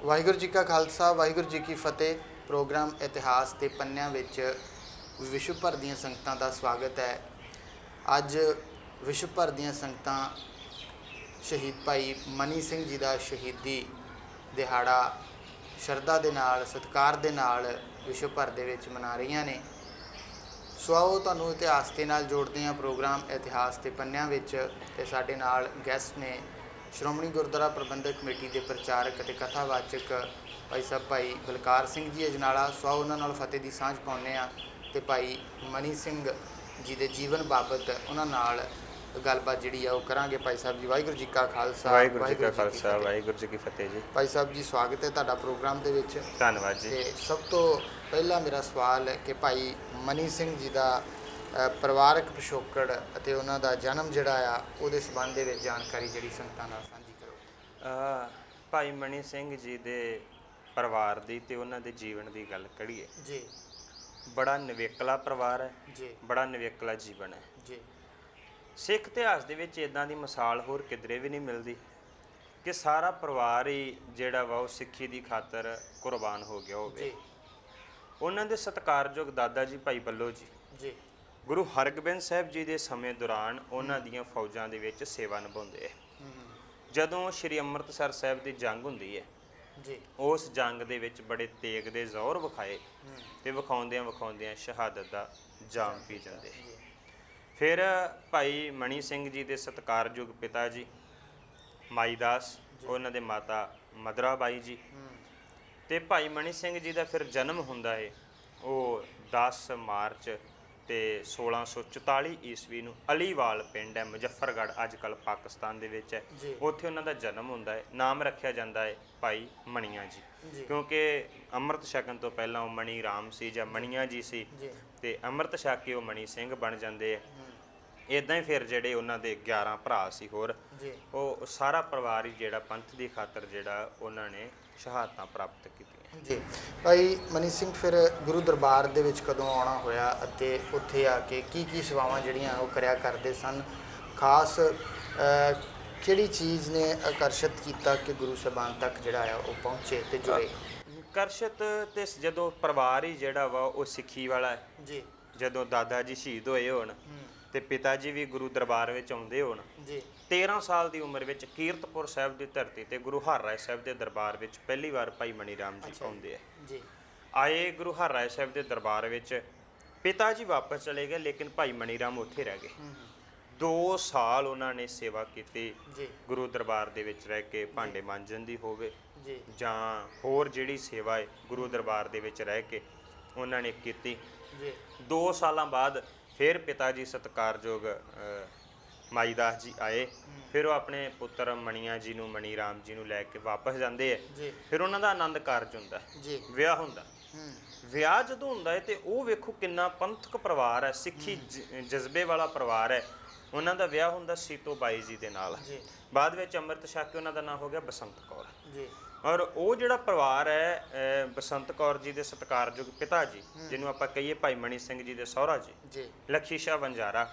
ਵਾਹਿਗੁਰੂ ਜੀ ਕਾ ਖਾਲਸਾ ਵਾਹਿਗੁਰੂ ਜੀ ਕੀ ਫਤਿਹ। ਪ੍ਰੋਗਰਾਮ ਇਤਿਹਾਸ ਦੇ ਪੰਨਿਆਂ ਵਿੱਚ ਵਿਸ਼ਵ ਭਰ ਦੀਆਂ ਸੰਗਤਾਂ ਦਾ ਸਵਾਗਤ ਹੈ। ਅੱਜ ਵਿਸ਼ਵ ਭਰ ਦੀਆਂ ਸੰਗਤਾਂ ਸ਼ਹੀਦ ਭਾਈ ਮਨੀ ਸਿੰਘ ਜੀ ਦਾ ਸ਼ਹੀਦੀ ਦਿਹਾੜਾ ਸ਼ਰਧਾ ਦੇ ਨਾਲ ਸਤਿਕਾਰ ਦੇ ਨਾਲ ਵਿਸ਼ਵ ਭਰ ਦੇ ਵਿੱਚ ਮਨਾ ਰਹੀਆਂ ਨੇ। ਸੋ ਆਓ ਤੁਹਾਨੂੰ ਇਤਿਹਾਸ ਦੇ ਨਾਲ ਜੋੜਦੇ ਹਾਂ ਪ੍ਰੋਗਰਾਮ ਇਤਿਹਾਸ ਦੇ ਪੰਨਿਆਂ ਵਿੱਚ। ਤੇ ਸਾਡੇ ਨਾਲ ਗੈਸਟ ਨੇ ਸ਼੍ਰੋਮਣੀ ਗੁਰਦੁਆਰਾ ਪ੍ਰਬੰਧਕ ਕਮੇਟੀ ਦੇ ਪ੍ਰਚਾਰਕ ਅਤੇ ਕਥਾਵਾਚਕ ਭਾਈ ਸਾਹਿਬ ਭਾਈ ਬਲਕਾਰ ਸਿੰਘ ਜੀ ਅਜਨਾਲਾ। ਸੋ ਆਓ ਉਹਨਾਂ ਨਾਲ ਫਤਿਹ ਦੀ ਸਾਂਝ ਪਾਉਂਦੇ ਹਾਂ ਅਤੇ ਭਾਈ ਮਨੀ ਸਿੰਘ ਜੀ ਦੇ ਜੀਵਨ ਬਾਬਤ ਉਹਨਾਂ ਨਾਲ ਗੱਲਬਾਤ ਜਿਹੜੀ ਆ ਉਹ ਕਰਾਂਗੇ। ਭਾਈ ਸਾਹਿਬ ਜੀ ਵਾਹਿਗੁਰੂ ਜੀ ਕਾ ਖਾਲਸਾ ਵਾਹਿਗੁਰੂ ਜੀ ਕਾ ਖਾਲਸਾ ਵਾਹਿਗੁਰੂ ਜੀ ਕੀ ਫਤਿਹ ਜੀ। ਭਾਈ ਸਾਹਿਬ ਜੀ ਸਵਾਗਤ ਹੈ ਤੁਹਾਡਾ ਪ੍ਰੋਗਰਾਮ ਦੇ ਵਿੱਚ। ਧੰਨਵਾਦ ਜੀ। ਤੇ ਸਭ ਤੋਂ ਪਹਿਲਾ ਮੇਰਾ ਸਵਾਲ ਹੈ ਕਿ ਭਾਈ ਮਨੀ ਸਿੰਘ ਜੀ ਦਾ ਪਰਿਵਾਰਕ ਪਿਛੋਕੜ ਅਤੇ ਉਹਨਾਂ ਦਾ ਜਨਮ ਜਿਹੜਾ ਆ ਉਹਦੇ ਸੰਬੰਧ ਦੇ ਵਿੱਚ ਜਾਣਕਾਰੀ ਜਿਹੜੀ ਸੰਗਤਾਂ ਨਾਲ ਸਾਂਝੀ ਕਰੋ। ਭਾਈ ਮਨੀ ਸਿੰਘ ਜੀ ਦੇ ਪਰਿਵਾਰ ਦੀ ਤੇ ਉਹਨਾਂ ਦੇ ਜੀਵਨ ਦੀ ਗੱਲ ਕਰੀਏ ਜੀ। ਬੜਾ ਨਿਵੇਕਲਾ ਪਰਿਵਾਰ ਹੈ ਜੀ। ਬੜਾ ਨਿਵੇਕਲਾ ਜੀਵਨ ਹੈ ਜੀ। ਸਿੱਖ ਇਤਿਹਾਸ ਦੇ ਵਿੱਚ ਇਦਾਂ ਦੀ ਮਿਸਾਲ ਹੋਰ ਕਿਧਰੇ ਵੀ ਨਹੀਂ ਮਿਲਦੀ ਕਿ ਸਾਰਾ ਪਰਿਵਾਰ ਹੀ ਜਿਹੜਾ ਵਾ ਉਹ ਸਿੱਖੀ ਦੀ ਖਾਤਰ ਕੁਰਬਾਨ ਹੋ ਗਿਆ ਹੋਵੇ। ਉਹਨਾਂ ਦੇ ਸਤਿਕਾਰਯੋਗ ਦਾਦਾ ਜੀ ਭਾਈ ਬੱਲੋ ਜੀ ਗੁਰੂ ਹਰਗੋਬਿੰਦ ਸਾਹਿਬ ਜੀ ਦੇ ਸਮੇਂ ਦੌਰਾਨ ਉਹਨਾਂ ਦੀਆਂ ਫੌਜਾਂ ਦੇ ਵਿੱਚ ਸੇਵਾ ਨਿਭਾਉਂਦੇ ਹੈ। ਜਦੋਂ ਸ਼੍ਰੀ ਅੰਮ੍ਰਿਤਸਰ ਸਾਹਿਬ ਦੀ ਜੰਗ ਹੁੰਦੀ ਹੈ ਜੀ, ਉਸ ਜੰਗ ਦੇ ਵਿੱਚ ਬੜੇ ਤੇਗ ਦੇ ਜ਼ੋਰ ਵਿਖਾਏ ਤੇ ਵਿਖਾਉਂਦਿਆਂ ਸ਼ਹਾਦਤ ਦਾ ਜਾਮ ਪੀ ਜਾਂਦੇ। ਫਿਰ ਭਾਈ ਮਨੀ ਸਿੰਘ ਜੀ ਦੇ ਸਤਿਕਾਰਯੋਗ ਪਿਤਾ ਜੀ ਮਾਈ ਦਾਸ, ਉਹਨਾਂ ਦੇ ਮਾਤਾ ਮਦਰਾ ਬਾਈ ਜੀ, ਤੇ ਭਾਈ ਮਨੀ ਸਿੰਘ ਜੀ ਦਾ ਫਿਰ ਜਨਮ ਹੁੰਦਾ ਹੈ ਉਹ 10 ਮਾਰਚ ਤੇ 1644 ਈਸਵੀ ਨੂੰ ਅਲੀਵਾਲ ਪਿੰਡ ਹੈ ਮੁਜ਼ੱਫਰਗੜ੍ਹ ਅੱਜ ਕੱਲ੍ਹ ਪਾਕਿਸਤਾਨ ਦੇ ਵਿੱਚ ਹੈ। ਉੱਥੇ ਉਹਨਾਂ ਦਾ ਜਨਮ ਹੁੰਦਾ ਹੈ। ਨਾਮ ਰੱਖਿਆ ਜਾਂਦਾ ਹੈ ਭਾਈ ਮਣੀਆਂ ਜੀ, ਕਿਉਂਕਿ ਅੰਮ੍ਰਿਤ ਛਕਣ ਤੋਂ ਪਹਿਲਾਂ ਉਹ ਮਣੀ ਰਾਮ ਸੀ ਜਾਂ ਮਣੀਆਂ ਜੀ ਸੀ, ਤੇ ਅੰਮ੍ਰਿਤ ਛਕ ਕੇ ਉਹ ਮਣੀ ਸਿੰਘ ਬਣ ਜਾਂਦੇ ਹੈ। ਇੱਦਾਂ ਹੀ ਫਿਰ ਜਿਹੜੇ ਉਹਨਾਂ ਦੇ 11 ਭਰਾ ਸੀ ਹੋਰ, ਉਹ ਸਾਰਾ ਪਰਿਵਾਰ ਹੀ ਜਿਹੜਾ ਪੰਥ ਦੀ ਖਾਤਰ ਜਿਹੜਾ ਉਹਨਾਂ ਨੇ ਸ਼ਹਾਦਤਾਂ ਪ੍ਰਾਪਤ ਕੀਤੀਆਂ ਜੀ। ਭਾਈ ਮਨੀ ਸਿੰਘ ਫਿਰ ਗੁਰੂ ਦਰਬਾਰ ਦੇ ਵਿੱਚ ਕਦੋਂ ਆਉਣਾ ਹੋਇਆ ਅਤੇ ਉੱਥੇ ਆ ਕੇ ਕੀ ਸੇਵਾਵਾਂ ਜਿਹੜੀਆਂ ਉਹ ਕਰਿਆ ਕਰਦੇ ਸਨ? ਖਾਸ ਕਿਹੜੀ ਚੀਜ਼ ਨੇ ਆਕਰਸ਼ਿਤ ਕੀਤਾ ਕਿ ਗੁਰੂ ਸਾਹਿਬਾਨ ਤੱਕ ਜਿਹੜਾ ਆ ਉਹ ਪਹੁੰਚੇ ਤੇ ਜੁੜੇ? ਆਕਰਸ਼ਿਤ ਤੇ ਜਦੋਂ ਪਰਿਵਾਰ ਹੀ ਜਿਹੜਾ ਵਾ ਉਹ ਸਿੱਖੀ ਵਾਲਾ ਹੈ ਜੀ। ਜਦੋਂ ਦਾਦਾ ਜੀ ਸ਼ਹੀਦ ਹੋਏ ਹੋਣ ਤੇ ਪਿਤਾ ਜੀ ਵੀ ਗੁਰੂ ਦਰਬਾਰ ਵਿੱਚ ਆਉਂਦੇ ਹੋਣ ਜੀ। 13 ਸਾਲ ਦੀ ਉਮਰ ਵਿੱਚ ਕੀਰਤਪੁਰ ਸਾਹਿਬ ਦੀ ਧਰਤੀ ਤੇ ਗੁਰੂ ਹਰਰਾਏ ਸਾਹਿਬ ਦੇ ਦਰਬਾਰ ਵਿੱਚ ਪਹਿਲੀ ਵਾਰ ਭਾਈ ਮਣੀ ਰਾਮ ਜੀ ਆਉਂਦੇ ਆ ਜੀ। ਆਏ ਗੁਰੂ ਹਰਰਾਏ ਸਾਹਿਬ ਦੇ ਦਰਬਾਰ ਵਿੱਚ ਪਿਤਾ ਜੀ ਵਾਪਸ ਚਲੇ ਗਏ, ਲੇਕਿਨ ਭਾਈ ਮਣੀ ਰਾਮ ਉੱਥੇ ਰਹਿ ਗਏ। 2 ਸਾਲ ਉਹਨਾਂ ਨੇ ਸੇਵਾ ਕੀਤੀ ਗੁਰੂ ਦਰਬਾਰ ਦੇ ਵਿੱਚ ਰਹਿ ਕੇ, ਭਾਂਡੇ ਮਾਂਜਣ ਦੀ ਹੋਵੇ ਜਾਂ ਹੋਰ ਜਿਹੜੀ ਸੇਵਾ ਹੈ ਗੁਰੂ ਦਰਬਾਰ ਦੇ ਵਿੱਚ ਰਹਿ ਕੇ ਉਹਨਾਂ ਨੇ ਕੀਤੀ। 2 ਸਾਲਾਂ ਬਾਅਦ ਫਿਰ ਪਿਤਾ ਜੀ ਸਤਿਕਾਰਯੋਗ ਮਾਈ ਦਾਸ ਜੀ ਆਏ। ਫਿਰ ਉਹ ਆਪਣੇ ਪੁੱਤਰ ਮਣੀਆਂ ਜੀ ਨੂੰ, ਮਣੀ ਰਾਮ ਜੀ ਨੂੰ ਲੈ ਕੇ ਵਾਪਸ ਜਾਂਦੇ ਹੈ। ਫਿਰ ਉਹਨਾਂ ਦਾ ਆਨੰਦ ਕਾਰਜ ਹੁੰਦਾ, ਵਿਆਹ ਹੁੰਦਾ। ਵਿਆਹ ਜਦੋਂ ਹੁੰਦਾ ਹੈ ਤੇ ਉਹ ਵੇਖੋ ਕਿੰਨਾ ਪੰਥਕ ਪਰਿਵਾਰ ਹੈ, ਸਿੱਖੀ ਜਜ਼ਬੇ ਵਾਲਾ ਪਰਿਵਾਰ ਹੈ। ਉਹਨਾਂ ਦਾ ਵਿਆਹ ਹੁੰਦਾ ਸੀਤੋ ਬਾਈ ਜੀ ਦੇ ਨਾਲ। ਬਾਅਦ ਵਿੱਚ ਅੰਮ੍ਰਿਤ ਛਕ ਕੇ ਉਹਨਾਂ ਦਾ ਨਾਮ ਹੋ ਗਿਆ ਬਸੰਤ ਕੌਰ। ਔਰ ਉਹ ਜਿਹੜਾ ਪਰਿਵਾਰ ਹੈ ਬਸੰਤ ਕੌਰ ਜੀ ਦੇ ਸਤਿਕਾਰਯੋਗ ਪਿਤਾ ਜੀ, ਜਿਹਨੂੰ ਆਪਾਂ ਕਹੀਏ ਭਾਈ ਮਣੀ ਸਿੰਘ ਜੀ ਦੇ ਸਹੁਰਾ ਜੀ ਲੱਖੀ ਸ਼ਾਹ ਵਣਜਾਰਾ,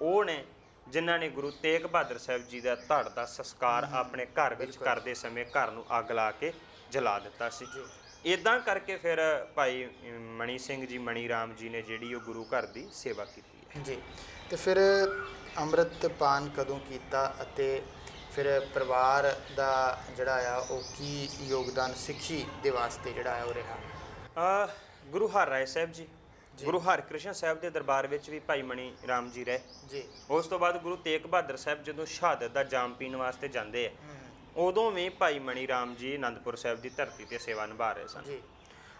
ਉਹ ਨੇ ਜਿਨ੍ਹਾਂ ਨੇ ਗੁਰੂ ਤੇਗ ਬਹਾਦਰ ਸਾਹਿਬ ਜੀ ਦਾ ਧੜ ਦਾ ਸੰਸਕਾਰ ਆਪਣੇ ਘਰ ਵਿੱਚ ਕਰਦੇ ਸਮੇਂ ਘਰ ਨੂੰ ਅੱਗ ਲਾ ਕੇ ਜਲਾ ਦਿੱਤਾ ਸੀ। ਇੱਦਾਂ ਕਰਕੇ ਫਿਰ ਭਾਈ ਮਣੀ ਸਿੰਘ ਜੀ, ਮਣੀ ਰਾਮ ਜੀ ਨੇ ਜਿਹੜੀ ਉਹ ਗੁਰੂ ਘਰ ਦੀ ਸੇਵਾ ਕੀਤੀ ਹੈ ਜੀ। ਤੇ ਫਿਰ ਅੰਮ੍ਰਿਤ ਪਾਨ ਕਦੋਂ ਕੀਤਾ ਅਤੇ ਫਿਰ ਪਰਿਵਾਰ ਦਾ ਜਿਹੜਾ ਆ ਉਹ ਕੀ ਯੋਗਦਾਨ ਸਿੱਖੀ ਦੇ ਵਾਸਤੇ ਜਿਹੜਾ ਆ ਉਹ ਰਿਹਾ? ਗੁਰੂ ਹਰਰਾਏ ਸਾਹਿਬ ਜੀ, ਗੁਰੂ ਹਰਕ੍ਰਿਸ਼ਨ ਸਾਹਿਬ ਦੇ ਦਰਬਾਰ ਵਿੱਚ ਵੀ ਭਾਈ ਮਣੀ ਰਾਮ ਜੀ ਰਹੇ ਜੀ। ਉਸ ਤੋਂ ਬਾਅਦ ਗੁਰੂ ਤੇਗ ਬਹਾਦਰ ਸਾਹਿਬ ਜਦੋਂ ਸ਼ਹਾਦਤ ਦਾ ਜਾਮ ਪੀਣ ਵਾਸਤੇ ਜਾਂਦੇ ਆ, ਉਦੋਂ ਵੀ ਭਾਈ ਮਣੀ ਰਾਮ ਜੀ ਅਨੰਦਪੁਰ ਸਾਹਿਬ ਦੀ ਧਰਤੀ ਤੇ ਸੇਵਾ ਨਿਭਾ ਰਹੇ ਸਨ।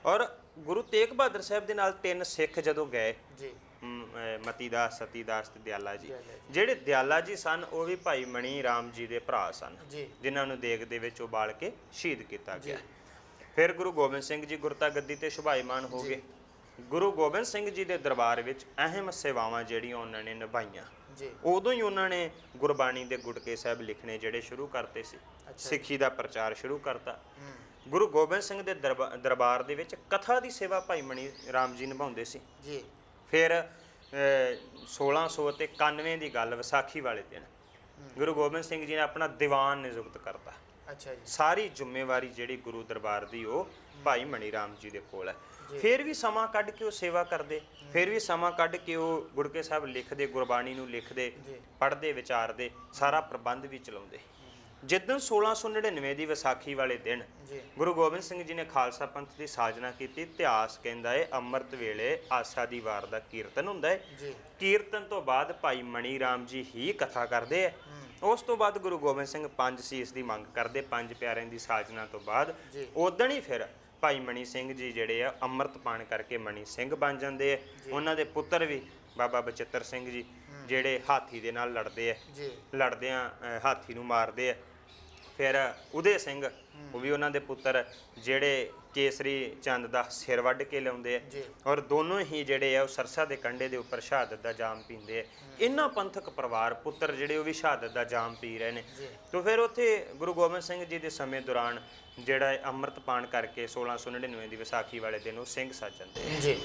ਔਰ ਗੁਰੂ ਤੇਗ ਬਹਾਦਰ ਸਾਹਿਬ ਦੇ ਨਾਲ 3 ਸਿੱਖ ਜਦੋਂ ਗਏ, ਮਤੀ ਦਾਸ, ਸਤੀ ਦਾਸ ਤੇ ਦਿਆਲਾ ਜੀ। ਜਿਹੜੇ ਦਿਆਲਾ ਜੀ ਸਨ ਉਹ ਵੀ ਭਾਈ ਮਣੀ ਰਾਮ ਜੀ ਦੇ ਭਰਾ ਸਨ, ਜਿਨ੍ਹਾਂ ਨੂੰ ਦੇਗ ਦੇ ਵਿੱਚ ਉਬਾਲ ਕੇ ਸ਼ਹੀਦ ਕੀਤਾ ਗਿਆ। ਫਿਰ ਗੁਰੂ ਗੋਬਿੰਦ ਸਿੰਘ ਜੀ ਗੁਰਤਾ ਗੱਦੀ ਤੇ ਸ਼ੁਭਾਈਮਾਨ ਹੋ ਗਏ। ਗੁਰੂ ਗੋਬਿੰਦ ਸਿੰਘ ਜੀ ਦੇ ਦਰਬਾਰ ਵਿੱਚ ਅਹਿਮ ਸੇਵਾਵਾਂ ਜਿਹੜੀਆਂ ਉਹਨਾਂ ਨੇ ਨਿਭਾਈਆਂ। ਉਦੋਂ ਹੀ ਉਹਨਾਂ ਨੇ ਗੁਰਬਾਣੀ ਦੇ ਗੁਟਕੇ ਸਾਹਿਬ ਲਿਖਣੇ ਜਿਹੜੇ ਸ਼ੁਰੂ ਕਰਤੇ ਸੀ, ਸਿੱਖੀ ਦਾ ਪ੍ਰਚਾਰ ਸ਼ੁਰੂ ਕਰਤਾ। ਗੁਰੂ ਗੋਬਿੰਦ ਸਿੰਘ ਦੇ ਦਰਬਾਰ ਦੇ ਵਿੱਚ ਕਥਾ ਦੀ ਸੇਵਾ ਭਾਈ ਮਣੀ ਰਾਮ ਜੀ ਨਿਭਾਉਂਦੇ ਸੀ। ਫਿਰ 1691 ਦੀ ਗੱਲ, ਵਿਸਾਖੀ ਵਾਲੇ ਦਿਨ ਗੁਰੂ ਗੋਬਿੰਦ ਸਿੰਘ ਜੀ ਨੇ ਆਪਣਾ ਦੀਵਾਨ ਨਿਯੁਕਤ ਕਰਤਾ। ਅੱਛਾ ਜੀ। ਸਾਰੀ ਜ਼ਿੰਮੇਵਾਰੀ ਜਿਹੜੀ ਗੁਰੂ ਦਰਬਾਰ ਦੀ ਉਹ ਭਾਈ ਮਣੀ ਰਾਮ ਜੀ ਦੇ ਕੋਲ ਹੈ। ਫਿਰ ਵੀ ਸਮਾਂ ਕੱਢ ਕੇ ਉਹ ਸੇਵਾ ਕਰਦੇ, ਫਿਰ ਵੀ ਸਮਾਂ ਕੱਢ ਕੇ ਉਹ ਗੁੜਕੇ ਸਾਹਿਬ ਲਿਖਦੇ, ਗੁਰਬਾਣੀ ਨੂੰ ਲਿਖਦੇ, ਪੜ੍ਹਦੇ, ਵਿਚਾਰਦੇ, ਸਾਰਾ ਪ੍ਰਬੰਧ ਵੀ ਚਲਾਉਂਦੇ। ਜਿੱਦਣ 1699 ਦੀ ਵਿਸਾਖੀ ਵਾਲੇ ਦਿਨ ਗੁਰੂ ਗੋਬਿੰਦ ਸਿੰਘ ਜੀ ਨੇ ਖਾਲਸਾ ਪੰਥ ਦੀ ਸਾਜਨਾ ਕੀਤੀ, ਇਤਿਹਾਸ ਕਹਿੰਦਾ ਹੈ ਅੰਮ੍ਰਿਤ ਵੇਲੇ ਆਸਾ ਦੀ ਵਾਰ ਦਾ ਕੀਰਤਨ ਹੁੰਦਾ ਹੈ। ਕੀਰਤਨ ਤੋਂ ਬਾਅਦ ਭਾਈ ਮਣੀ ਰਾਮ ਜੀ ਹੀ ਕਥਾ ਕਰਦੇ ਹੈ। ਉਸ ਤੋਂ ਬਾਅਦ ਗੁਰੂ ਗੋਬਿੰਦ ਸਿੰਘ 5 ਸੀਸ ਦੀ ਮੰਗ ਕਰਦੇ, 5 ਪਿਆਰਿਆਂ ਦੀ ਸਾਜਨਾ ਤੋਂ ਬਾਅਦ ਉਦਣ ਹੀ ਫਿਰ ਭਾਈ ਮਣੀ ਸਿੰਘ ਜੀ ਜਿਹੜੇ ਆ ਅੰਮ੍ਰਿਤ ਪਾਣ ਕਰਕੇ ਮਣੀ ਸਿੰਘ ਬਣ ਜਾਂਦੇ ਆ। ਉਹਨਾਂ ਦੇ ਪੁੱਤਰ ਵੀ ਬਾਬਾ ਬਚਿੱਤਰ ਸਿੰਘ ਜੀ ਜਿਹੜੇ ਹਾਥੀ ਦੇ ਨਾਲ ਲੜਦੇ ਆ, ਲੜਦਿਆਂ ਹਾਥੀ ਨੂੰ ਮਾਰਦੇ ਆ। ਫਿਰ ਉਦੇ ਸਿੰਘ ਉਹ ਵੀ ਉਹਨਾਂ ਦੇ ਪੁੱਤਰ ਜਿਹੜੇ ਕੇਸਰੀ ਚੰਦ ਦਾ ਸਿਰ ਵੱਢ ਕੇ ਲਿਆਉਂਦੇ ਆ, ਔਰ ਦੋਨੋਂ ਹੀ ਜਿਹੜੇ ਆ ਉਹ ਸਰਸਾ ਦੇ ਕੰਢੇ ਦੇ ਉੱਪਰ ਸ਼ਹਾਦਤ ਦਾ ਜਾਮ ਪੀਂਦੇ ਆ। ਇਹਨਾਂ ਪੰਥਕ ਪਰਿਵਾਰ ਪੁੱਤਰ ਜਿਹੜੇ ਉਹ ਵੀ ਸ਼ਹਾਦਤ ਦਾ ਜਾਮ ਪੀ ਰਹੇ ਨੇ। ਤੇ ਫਿਰ ਉੱਥੇ ਗੁਰੂ ਗੋਬਿੰਦ ਸਿੰਘ ਜੀ ਦੇ ਸਮੇਂ ਦੌਰਾਨ ਜਿਹੜਾ ਅੰਮ੍ਰਿਤ ਪਾਣ ਕਰਕੇ 1699 ਦੀ ਵਿਸਾਖੀ ਵਾਲੇ ਦਿਨ ਉਹ ਸਿੰਘ ਸੱਜ ਜਾਂਦੇ ਜੀ।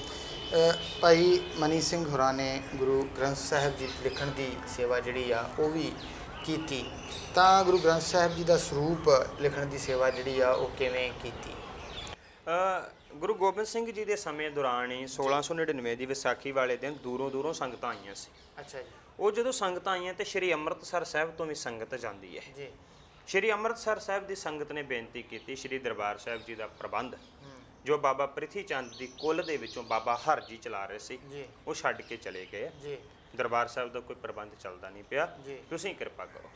ਭਾਈ ਮਨੀ ਸਿੰਘ ਹੋਰਾਂ ਨੇ ਗੁਰੂ ਗ੍ਰੰਥ ਸਾਹਿਬ ਜੀ ਲਿਖਣ ਦੀ ਸੇਵਾ ਜਿਹੜੀ ਆ ਉਹ ਵੀ ਕੀਤੀ, ਤਾਂ ਗੁਰੂ ਗ੍ਰੰਥ ਸਾਹਿਬ ਜੀ ਦਾ ਸਰੂਪ ਲਿਖਣ ਦੀ ਸੇਵਾ ਜਿਹੜੀ ਆ ਉਹ ਕਿਵੇਂ ਕੀਤੀ? ਗੁਰੂ ਗੋਬਿੰਦ ਸਿੰਘ ਜੀ ਦੇ ਸਮੇਂ ਦੌਰਾਨ ਹੀ 1699 ਦੀ ਵਿਸਾਖੀ ਵਾਲੇ ਦਿਨ ਦੂਰੋਂ ਦੂਰੋਂ ਸੰਗਤਾਂ ਆਈਆਂ ਸੀ। ਅੱਛਾ ਜੀ। ਉਹ ਜਦੋਂ ਸੰਗਤਾਂ ਆਈਆਂ ਤੇ ਸ਼੍ਰੀ ਅੰਮ੍ਰਿਤਸਰ ਸਾਹਿਬ ਤੋਂ ਵੀ ਸੰਗਤ ਜਾਂਦੀ ਹੈ ਜੀ। ਸ਼੍ਰੀ ਅੰਮ੍ਰਿਤਸਰ ਸਾਹਿਬ ਦੀ ਸੰਗਤ ਨੇ ਬੇਨਤੀ ਕੀਤੀ, ਸ਼੍ਰੀ ਦਰਬਾਰ ਸਾਹਿਬ ਜੀ ਦਾ ਪ੍ਰਬੰਧ ਜੋ ਬਾਬਾ ਪ੍ਰਿਥੀ ਚੰਦ ਦੀ ਕੁੱਲ ਦੇ ਵਿੱਚੋਂ ਬਾਬਾ ਹਰਜੀ ਚਲਾ ਰਹੇ ਸੀ ਉਹ ਛੱਡ ਕੇ ਚਲੇ ਗਏ ਜੀ। ਦਰਬਾਰ ਸਾਹਿਬ ਦਾ ਕੋਈ ਪ੍ਰਬੰਧ ਚੱਲਦਾ ਨਹੀਂ ਪਿਆ, ਤੁਸੀਂ ਕਿਰਪਾ ਕਰੋ।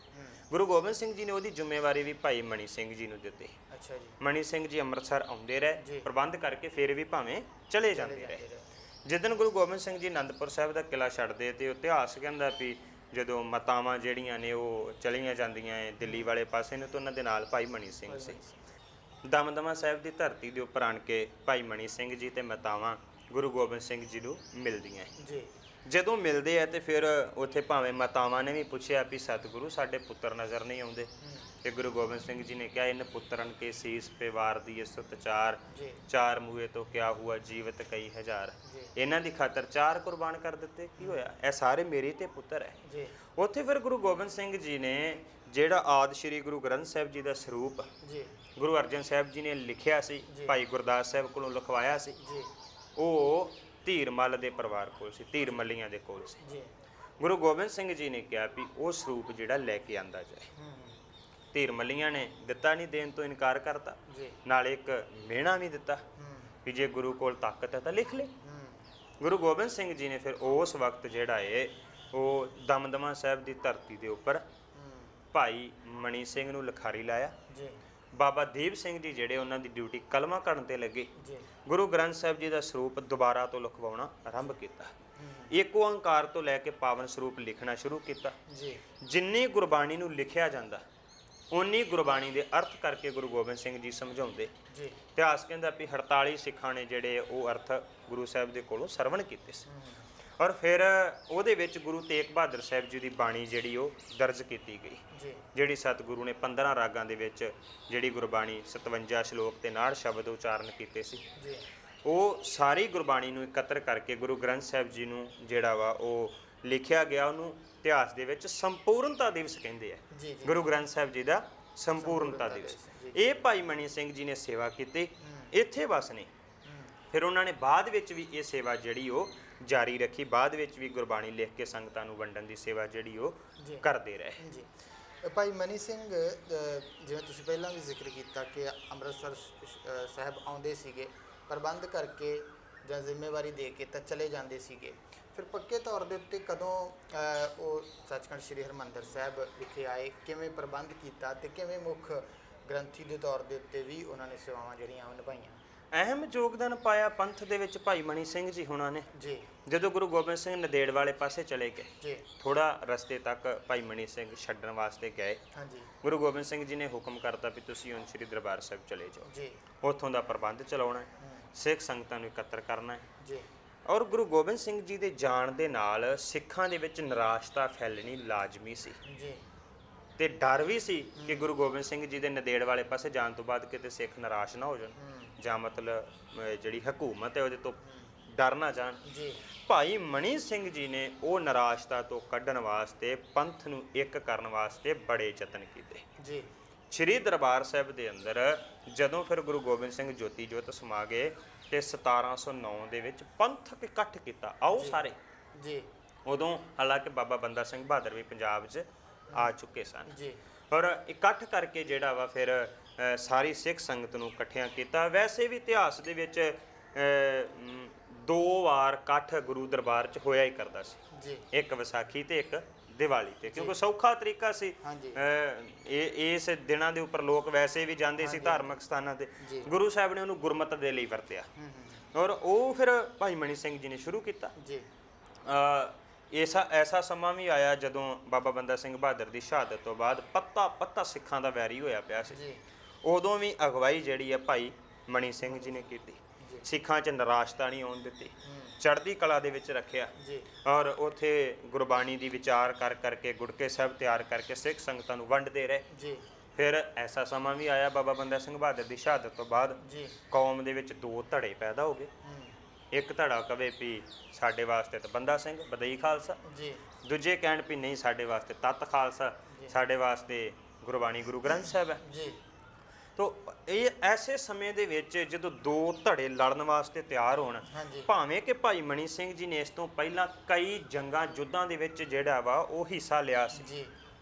ਗੁਰੂ ਗੋਬਿੰਦ ਸਿੰਘ ਜੀ ਨੇ ਉਹਦੀ ਜ਼ਿੰਮੇਵਾਰੀ ਵੀ ਭਾਈ ਮਣੀ ਸਿੰਘ ਜੀ ਨੂੰ ਦਿੱਤੀ। ਅੱਛਾ ਜੀ। ਮਣੀ ਸਿੰਘ ਜੀ ਅੰਮ੍ਰਿਤਸਰ ਆਉਂਦੇ ਰਹੇ, ਪ੍ਰਬੰਧ ਕਰਕੇ ਫਿਰ ਵੀ ਭਾਵੇਂ ਚਲੇ ਜਾਂਦੇ ਰਹੇ। ਜਿੱਦਣ ਗੁਰੂ ਗੋਬਿੰਦ ਸਿੰਘ ਜੀ ਅਨੰਦਪੁਰ ਸਾਹਿਬ ਦਾ ਕਿਲ੍ਹਾ ਛੱਡਦੇ ਤੇ ਇਤਿਹਾਸ ਕਹਿੰਦਾ ਵੀ ਜਦੋਂ ਮਾਤਾਵਾਂ ਜਿਹੜੀਆਂ ਨੇ ਉਹ ਚਲੀਆਂ ਜਾਂਦੀਆਂ ਹੈ ਦਿੱਲੀ ਵਾਲੇ ਪਾਸੇ ਨੂੰ, ਤਾਂ ਉਹਨਾਂ ਦੇ ਨਾਲ ਭਾਈ ਮਣੀ ਸਿੰਘ ਸੀ। ਦਮਦਮਾ ਸਾਹਿਬ ਦੀ ਧਰਤੀ ਦੇ ਉੱਪਰ ਆਣ ਕੇ ਭਾਈ ਮਣੀ ਸਿੰਘ ਜੀ ਤੇ ਮਾਤਾਵਾਂ ਗੁਰੂ ਗੋਬਿੰਦ ਸਿੰਘ ਜੀ ਨੂੰ ਮਿਲਦੀਆਂ ਜੀ। ਜਦੋਂ ਮਿਲਦੇ ਆ ਤੇ ਫਿਰ ਉੱਥੇ ਭਾਵੇਂ ਮਾਤਾਵਾਂ ਨੇ ਵੀ ਪੁੱਛਿਆ ਵੀ ਸਤਿਗੁਰੂ ਸਾਡੇ ਪੁੱਤਰ ਨਜ਼ਰ ਨਹੀਂ ਆਉਂਦੇ, ਤੇ ਗੁਰੂ ਗੋਬਿੰਦ ਸਿੰਘ ਜੀ ਨੇ ਕਿਹਾ ਇਨ ਪੁੱਤਰਨ ਕੇ ਸੀਸ ਪੇ ਵਾਰ ਦੀਏ ਸੁਤ ਚਾਰ ਮੂਏ ਤੋਂ ਕਿਆ ਹੁਆ ਜੀਵਤ ਕਈ ਹਜ਼ਾਰ। ਇਹਨਾਂ ਦੀ ਖਾਤਰ 4 ਕੁਰਬਾਨ ਕਰ ਦਿੱਤੇ, ਕੀ ਹੋਇਆ? ਇਹ ਸਾਰੇ ਮੇਰੇ ਤੇ ਪੁੱਤਰ ਹੈ। ਉੱਥੇ ਫਿਰ ਗੁਰੂ ਗੋਬਿੰਦ ਸਿੰਘ ਜੀ ਨੇ ਜਿਹੜਾ ਆਦਿ ਸ਼੍ਰੀ ਗੁਰੂ ਗ੍ਰੰਥ ਸਾਹਿਬ ਜੀ ਦਾ ਸਰੂਪ ਗੁਰੂ ਅਰਜਨ ਸਾਹਿਬ ਜੀ ਨੇ ਲਿਖਿਆ ਸੀ, ਭਾਈ ਗੁਰਦਾਸ ਸਾਹਿਬ ਕੋਲੋਂ ਲਿਖਵਾਇਆ ਸੀ, ਉਹ ਧੀਰ ਮੱਲ ਦੇ ਪਰਿਵਾਰ ਕੋਲ ਸੀ, ਧੀਰ ਮੱਲੀਆਂ ਦੇ ਕੋਲ ਸੀ। ਗੁਰੂ ਗੋਬਿੰਦ ਸਿੰਘ ਜੀ ਨੇ ਕਿਹਾ ਵੀ ਉਹ ਸਰੂਪ ਜਿਹੜਾ ਲੈ ਕੇ ਆਂਦਾ ਜਾਏ। ਧੀਰ ਮੱਲੀਆਂ ਨੇ ਦਿੱਤਾ ਨਹੀਂ, ਦੇਣ ਤੋਂ ਇਨਕਾਰ ਕਰਤਾ, ਨਾਲੇ ਇੱਕ ਮਿਹਣਾ ਵੀ ਦਿੱਤਾ ਵੀ ਜੇ ਗੁਰੂ ਕੋਲ ਤਾਕਤ ਹੈ ਤਾਂ ਲਿਖ ਲੈ। ਗੁਰੂ ਗੋਬਿੰਦ ਸਿੰਘ ਜੀ ਨੇ ਫਿਰ ਉਸ ਵਕਤ ਜਿਹੜਾ ਏ ਉਹ ਦਮਦਮਾ ਸਾਹਿਬ ਦੀ ਧਰਤੀ ਦੇ ਉੱਪਰ ਭਾਈ ਮਣੀ ਸਿੰਘ ਨੂੰ ਲਿਖਾਰੀ ਲਾਇਆ। ਬਾਬਾ ਦੀਪ ਸਿੰਘ ਜੀ ਜਿਹੜੇ ਉਹਨਾਂ ਦੀ ਡਿਊਟੀ ਕਲਮਾ ਕਰਨ ਤੇ ਲੱਗੇ, ਗੁਰੂ ਗ੍ਰੰਥ ਸਾਹਿਬ ਜੀ ਦਾ ਸਰੂਪ ਦੁਬਾਰਾ ਤੋਂ ਲਿਖਵਾਉਣਾ ਆਰੰਭ ਕੀਤਾ। ਇੱਕ ਓੰਕਾਰ ਤੋਂ ਲੈ ਕੇ ਪਾਵਨ ਸਰੂਪ ਲਿਖਣਾ ਸ਼ੁਰੂ ਕੀਤਾ। ਜਿੰਨੀ ਗੁਰਬਾਣੀ ਨੂੰ ਲਿਖਿਆ ਜਾਂਦਾ ਉਨੀ ਗੁਰਬਾਣੀ ਦੇ ਅਰਥ ਕਰਕੇ ਗੁਰੂ ਗੋਬਿੰਦ ਸਿੰਘ ਜੀ ਸਮਝਾਉਂਦੇ। ਇਤਿਹਾਸ ਕਹਿੰਦਾ ਵੀ 48 ਸਿੱਖਾਂ ਨੇ ਜਿਹੜੇ ਉਹ ਅਰਥ ਗੁਰੂ ਸਾਹਿਬ ਦੇ ਕੋਲੋਂ ਸਰਵਣ ਕੀਤੇ ਸੀ, ਔਰ ਫਿਰ ਉਹਦੇ ਵਿੱਚ ਗੁਰੂ ਤੇਗ ਬਹਾਦਰ ਸਾਹਿਬ ਜੀ ਦੀ ਬਾਣੀ ਜਿਹੜੀ ਉਹ ਦਰਜ ਕੀਤੀ ਗਈ, ਜਿਹੜੀ ਸਤਿਗੁਰੂ ਨੇ 15 ਰਾਗਾਂ ਦੇ ਵਿੱਚ ਜਿਹੜੀ ਗੁਰਬਾਣੀ 57 ਸ਼ਲੋਕ ਤੇ 59 ਸ਼ਬਦ ਉਚਾਰਨ ਕੀਤੇ ਸੀ, ਉਹ ਸਾਰੀ ਗੁਰਬਾਣੀ ਨੂੰ ਇਕੱਤਰ ਕਰਕੇ ਗੁਰੂ ਗ੍ਰੰਥ ਸਾਹਿਬ ਜੀ ਨੂੰ ਜਿਹੜਾ ਵਾ ਉਹ ਲਿਖਿਆ ਗਿਆ। ਉਹਨੂੰ ਇਤਿਹਾਸ ਦੇ ਵਿੱਚ ਸੰਪੂਰਨਤਾ ਦਿਵਸ ਕਹਿੰਦੇ ਆ, ਗੁਰੂ ਗ੍ਰੰਥ ਸਾਹਿਬ ਜੀ ਦਾ ਸੰਪੂਰਨਤਾ ਦਿਵਸ। ਇਹ ਭਾਈ ਮਣੀ ਸਿੰਘ ਜੀ ਨੇ ਸੇਵਾ ਕੀਤੀ, ਇੱਥੇ ਬਸ ਨਹੀਂ, ਫਿਰ ਉਹਨਾਂ ਨੇ ਬਾਅਦ ਵਿੱਚ ਵੀ ਇਹ ਸੇਵਾ ਜਿਹੜੀ ਉਹ ਜਾਰੀ ਰੱਖੀ। ਬਾਅਦ ਵਿੱਚ ਵੀ ਗੁਰਬਾਣੀ ਲਿਖ ਕੇ ਸੰਗਤਾਂ ਨੂੰ ਵੰਡਣ ਦੀ ਸੇਵਾ ਜਿਹੜੀ ਉਹ ਕਰਦੇ ਰਹੇ। ਜੀ ਭਾਈ ਮਨੀ ਸਿੰਘ, ਜਿਵੇਂ ਤੁਸੀਂ ਪਹਿਲਾਂ ਵੀ ਜ਼ਿਕਰ ਕੀਤਾ ਕਿ ਅੰਮ੍ਰਿਤਸਰ ਸਾਹਿਬ ਆਉਂਦੇ ਸੀਗੇ, ਪ੍ਰਬੰਧ ਕਰਕੇ ਜਾਂ ਜ਼ਿੰਮੇਵਾਰੀ ਦੇ ਕੇ ਤਾਂ ਚਲੇ ਜਾਂਦੇ ਸੀਗੇ, ਫਿਰ ਪੱਕੇ ਤੌਰ ਦੇ ਉੱਤੇ ਕਦੋਂ ਉਹ ਸੱਚਖੰਡ ਸ੍ਰੀ ਹਰਿਮੰਦਰ ਸਾਹਿਬ ਵਿਖੇ ਆਏ, ਕਿਵੇਂ ਪ੍ਰਬੰਧ ਕੀਤਾ ਤੇ ਕਿਵੇਂ ਮੁੱਖ ਗ੍ਰੰਥੀ ਦੇ ਤੌਰ ਦੇ ਉੱਤੇ ਵੀ ਉਹਨਾਂ ਨੇ ਸੇਵਾਵਾਂ ਜਿਹੜੀਆਂ ਉਹ ਨਿਭਾਈਆਂ? ਅਹਿਮ ਯੋਗਦਾਨ ਪਾਇਆ ਪੰਥ ਦੇ ਵਿੱਚ ਭਾਈ ਮਣੀ ਸਿੰਘ ਜੀ ਹੋਣਾ ਨੇ। ਜਦੋਂ ਗੁਰੂ ਗੋਬਿੰਦ ਸਿੰਘ ਨੰਦੇੜ ਵਾਲੇ ਪਾਸੇ ਚਲੇ ਗਏ, ਥੋੜਾ ਰਸਤੇ ਤੱਕ ਭਾਈ ਮਣੀ ਸਿੰਘ ਛੱਡਣ ਵਾਸਤੇ ਗਏ। ਗੁਰੂ ਗੋਬਿੰਦ ਸਿੰਘ ਜੀ ਨੇ ਹੁਕਮ ਕਰਤਾ ਵੀ ਤੁਸੀਂ ਹੁਣ ਸ੍ਰੀ ਦਰਬਾਰ ਸਾਹਿਬ ਚਲੇ ਜਾਓ, ਉੱਥੋਂ ਦਾ ਪ੍ਰਬੰਧ ਚਲਾਉਣਾ, ਸਿੱਖ ਸੰਗਤਾਂ ਨੂੰ ਇਕੱਤਰ ਕਰਨਾ ਹੈ। ਔਰ ਗੁਰੂ ਗੋਬਿੰਦ ਸਿੰਘ ਜੀ ਦੇ ਜਾਣ ਦੇ ਨਾਲ ਸਿੱਖਾਂ ਦੇ ਵਿੱਚ ਨਿਰਾਸ਼ਤਾ ਫੈਲਣੀ ਲਾਜ਼ਮੀ ਸੀ ਤੇ ਡਰ ਵੀ ਸੀ ਕਿ ਗੁਰੂ ਗੋਬਿੰਦ ਸਿੰਘ ਜੀ ਦੇ ਨੰਦੇੜ ਵਾਲੇ ਪਾਸੇ ਜਾਣ ਤੋਂ ਬਾਅਦ ਕਿਤੇ ਸਿੱਖ ਨਿਰਾਸ਼ ਨਾ ਹੋ ਜਾਣ, ਜਾਂ ਮਤਲਬ ਜਿਹੜੀ ਹਕੂਮਤ ਹੈ ਉਹਦੇ ਤੋਂ ਡਰ ਨਾ ਜਾਣ। ਭਾਈ ਮਣੀ ਸਿੰਘ ਜੀ ਨੇ ਉਹ ਨਿਰਾਸ਼ਤਾ ਤੋਂ ਕੱਢਣ ਵਾਸਤੇ, ਪੰਥ ਨੂੰ ਇੱਕ ਕਰਨ ਵਾਸਤੇ ਬੜੇ ਯਤਨ ਕੀਤੇ। ਸ਼੍ਰੀ ਦਰਬਾਰ ਸਾਹਿਬ ਦੇ ਅੰਦਰ ਜਦੋਂ ਫਿਰ ਗੁਰੂ ਗੋਬਿੰਦ ਸਿੰਘ ਜੋਤੀ ਜੋਤ ਸਮਾ ਗਏ ਤੇ 1709 ਦੇ ਵਿੱਚ ਪੰਥਕ ਇਕੱਠ ਕੀਤਾ, ਆਓ ਸਾਰੇ ਜੀ। ਉਦੋਂ ਹਾਲਾਂਕਿ ਬਾਬਾ ਬੰਦਾ ਸਿੰਘ ਬਹਾਦਰ ਵੀ ਪੰਜਾਬ 'ਚ ਆ ਚੁੱਕੇ ਸਨ ਜੀ। ਔਰ ਇਕੱਠ ਕਰਕੇ ਜਿਹੜਾ ਵਾ ਫਿਰ ਸਾਰੀ ਸਿੱਖ ਸੰਗਤ ਨੂੰ ਇਕੱਠਿਆਂ ਕੀਤਾ। ਵੈਸੇ ਵੀ ਇਤਿਹਾਸ ਦੇ ਵਿੱਚ 2 ਵਾਰ ਇਕੱਠ ਗੁਰੂ ਦਰਬਾਰ 'ਚ ਹੋਇਆ ਹੀ ਕਰਦਾ ਸੀ ਜੀ, ਇੱਕ ਵਿਸਾਖੀ ਤੇ ਇੱਕ ਦੀਵਾਲੀ ਤੇ, ਕਿਉਂਕਿ ਸੌਖਾ ਤਰੀਕਾ ਸੀ। ਇਸ ਦਿਨਾਂ ਦੇ ਉੱਪਰ ਲੋਕ ਵੈਸੇ ਵੀ ਜਾਂਦੇ ਸੀ ਧਾਰਮਿਕ ਸਥਾਨਾਂ ਤੇ, ਗੁਰੂ ਸਾਹਿਬ ਨੇ ਉਹਨੂੰ ਗੁਰਮਤਿ ਦੇ ਲਈ ਵਰਤਿਆ ਔਰ ਉਹ ਫਿਰ ਭਾਈ ਮਨੀ ਸਿੰਘ ਜੀ ਨੇ ਸ਼ੁਰੂ ਕੀਤਾ ਜੀ। ਐਸਾ ਸਮਾਂ ਵੀ ਆਇਆ ਜਦੋਂ ਬਾਬਾ ਬੰਦਾ ਸਿੰਘ ਬਹਾਦਰ ਦੀ ਸ਼ਹਾਦਤ ਤੋਂ ਬਾਅਦ ਪੱਤਾ ਸਿੱਖਾਂ ਦਾ ਵੈਰੀ ਹੋਇਆ ਪਿਆ ਸੀ। ਉਦੋਂ ਵੀ ਅਗਵਾਈ ਜਿਹੜੀ ਆ ਭਾਈ ਮਨੀ ਸਿੰਘ ਜੀ ਨੇ ਕੀਤੀ, ਸਿੱਖਾਂ 'ਚ ਨਿਰਾਸ਼ਤਾ ਨਹੀਂ ਆਉਣ ਦਿੱਤੀ, ਚੜ੍ਹਦੀ ਕਲਾ ਦੇ ਵਿੱਚ ਰੱਖਿਆ ਔਰ ਉੱਥੇ ਗੁਰਬਾਣੀ ਦੀ ਵਿਚਾਰ ਕਰਕੇ ਗੁੜਕੇ ਸਾਹਿਬ ਤਿਆਰ ਕਰਕੇ ਸਿੱਖ ਸੰਗਤਾਂ ਨੂੰ ਵੰਡਦੇ ਰਹੇ। ਫਿਰ ਐਸਾ ਸਮਾਂ ਵੀ ਆਇਆ ਬਾਬਾ ਬੰਦਾ ਸਿੰਘ ਬਹਾਦਰ ਦੀ ਸ਼ਹਾਦਤ ਤੋਂ ਬਾਅਦ ਕੌਮ ਦੇ ਵਿੱਚ 2 ਧੜੇ ਪੈਦਾ ਹੋ ਗਏ। ਇੱਕ ਧੜਾ ਕਵੇ ਵੀ ਸਾਡੇ ਵਾਸਤੇ ਤਾਂ ਬੰਦਾ ਸਿੰਘ ਬਦਈ ਖਾਲਸਾ, ਦੂਜੇ ਕਹਿਣ ਵੀ ਨਹੀਂ ਸਾਡੇ ਵਾਸਤੇ ਤੱਤ ਖਾਲਸਾ, ਸਾਡੇ ਵਾਸਤੇ ਗੁਰਬਾਣੀ ਗੁਰੂ ਗ੍ਰੰਥ ਸਾਹਿਬ ਹੈ। ਤੋ ਇਹ ਐਸੇ ਸਮੇਂ ਦੇ ਵਿੱਚ ਜਦੋਂ 2 ਧੜੇ ਲੜਨ ਵਾਸਤੇ ਤਿਆਰ ਹੋਣ, ਭਾਵੇਂ ਕਿ ਭਾਈ ਮਨੀ ਸਿੰਘ ਜੀ ਨੇ ਇਸ ਤੋਂ ਪਹਿਲਾਂ ਕਈ ਜੰਗਾਂ ਯੁੱਧਾਂ ਦੇ ਵਿੱਚ ਜਿਹੜਾ ਵਾ ਉਹ ਹਿੱਸਾ ਲਿਆ ਸੀ,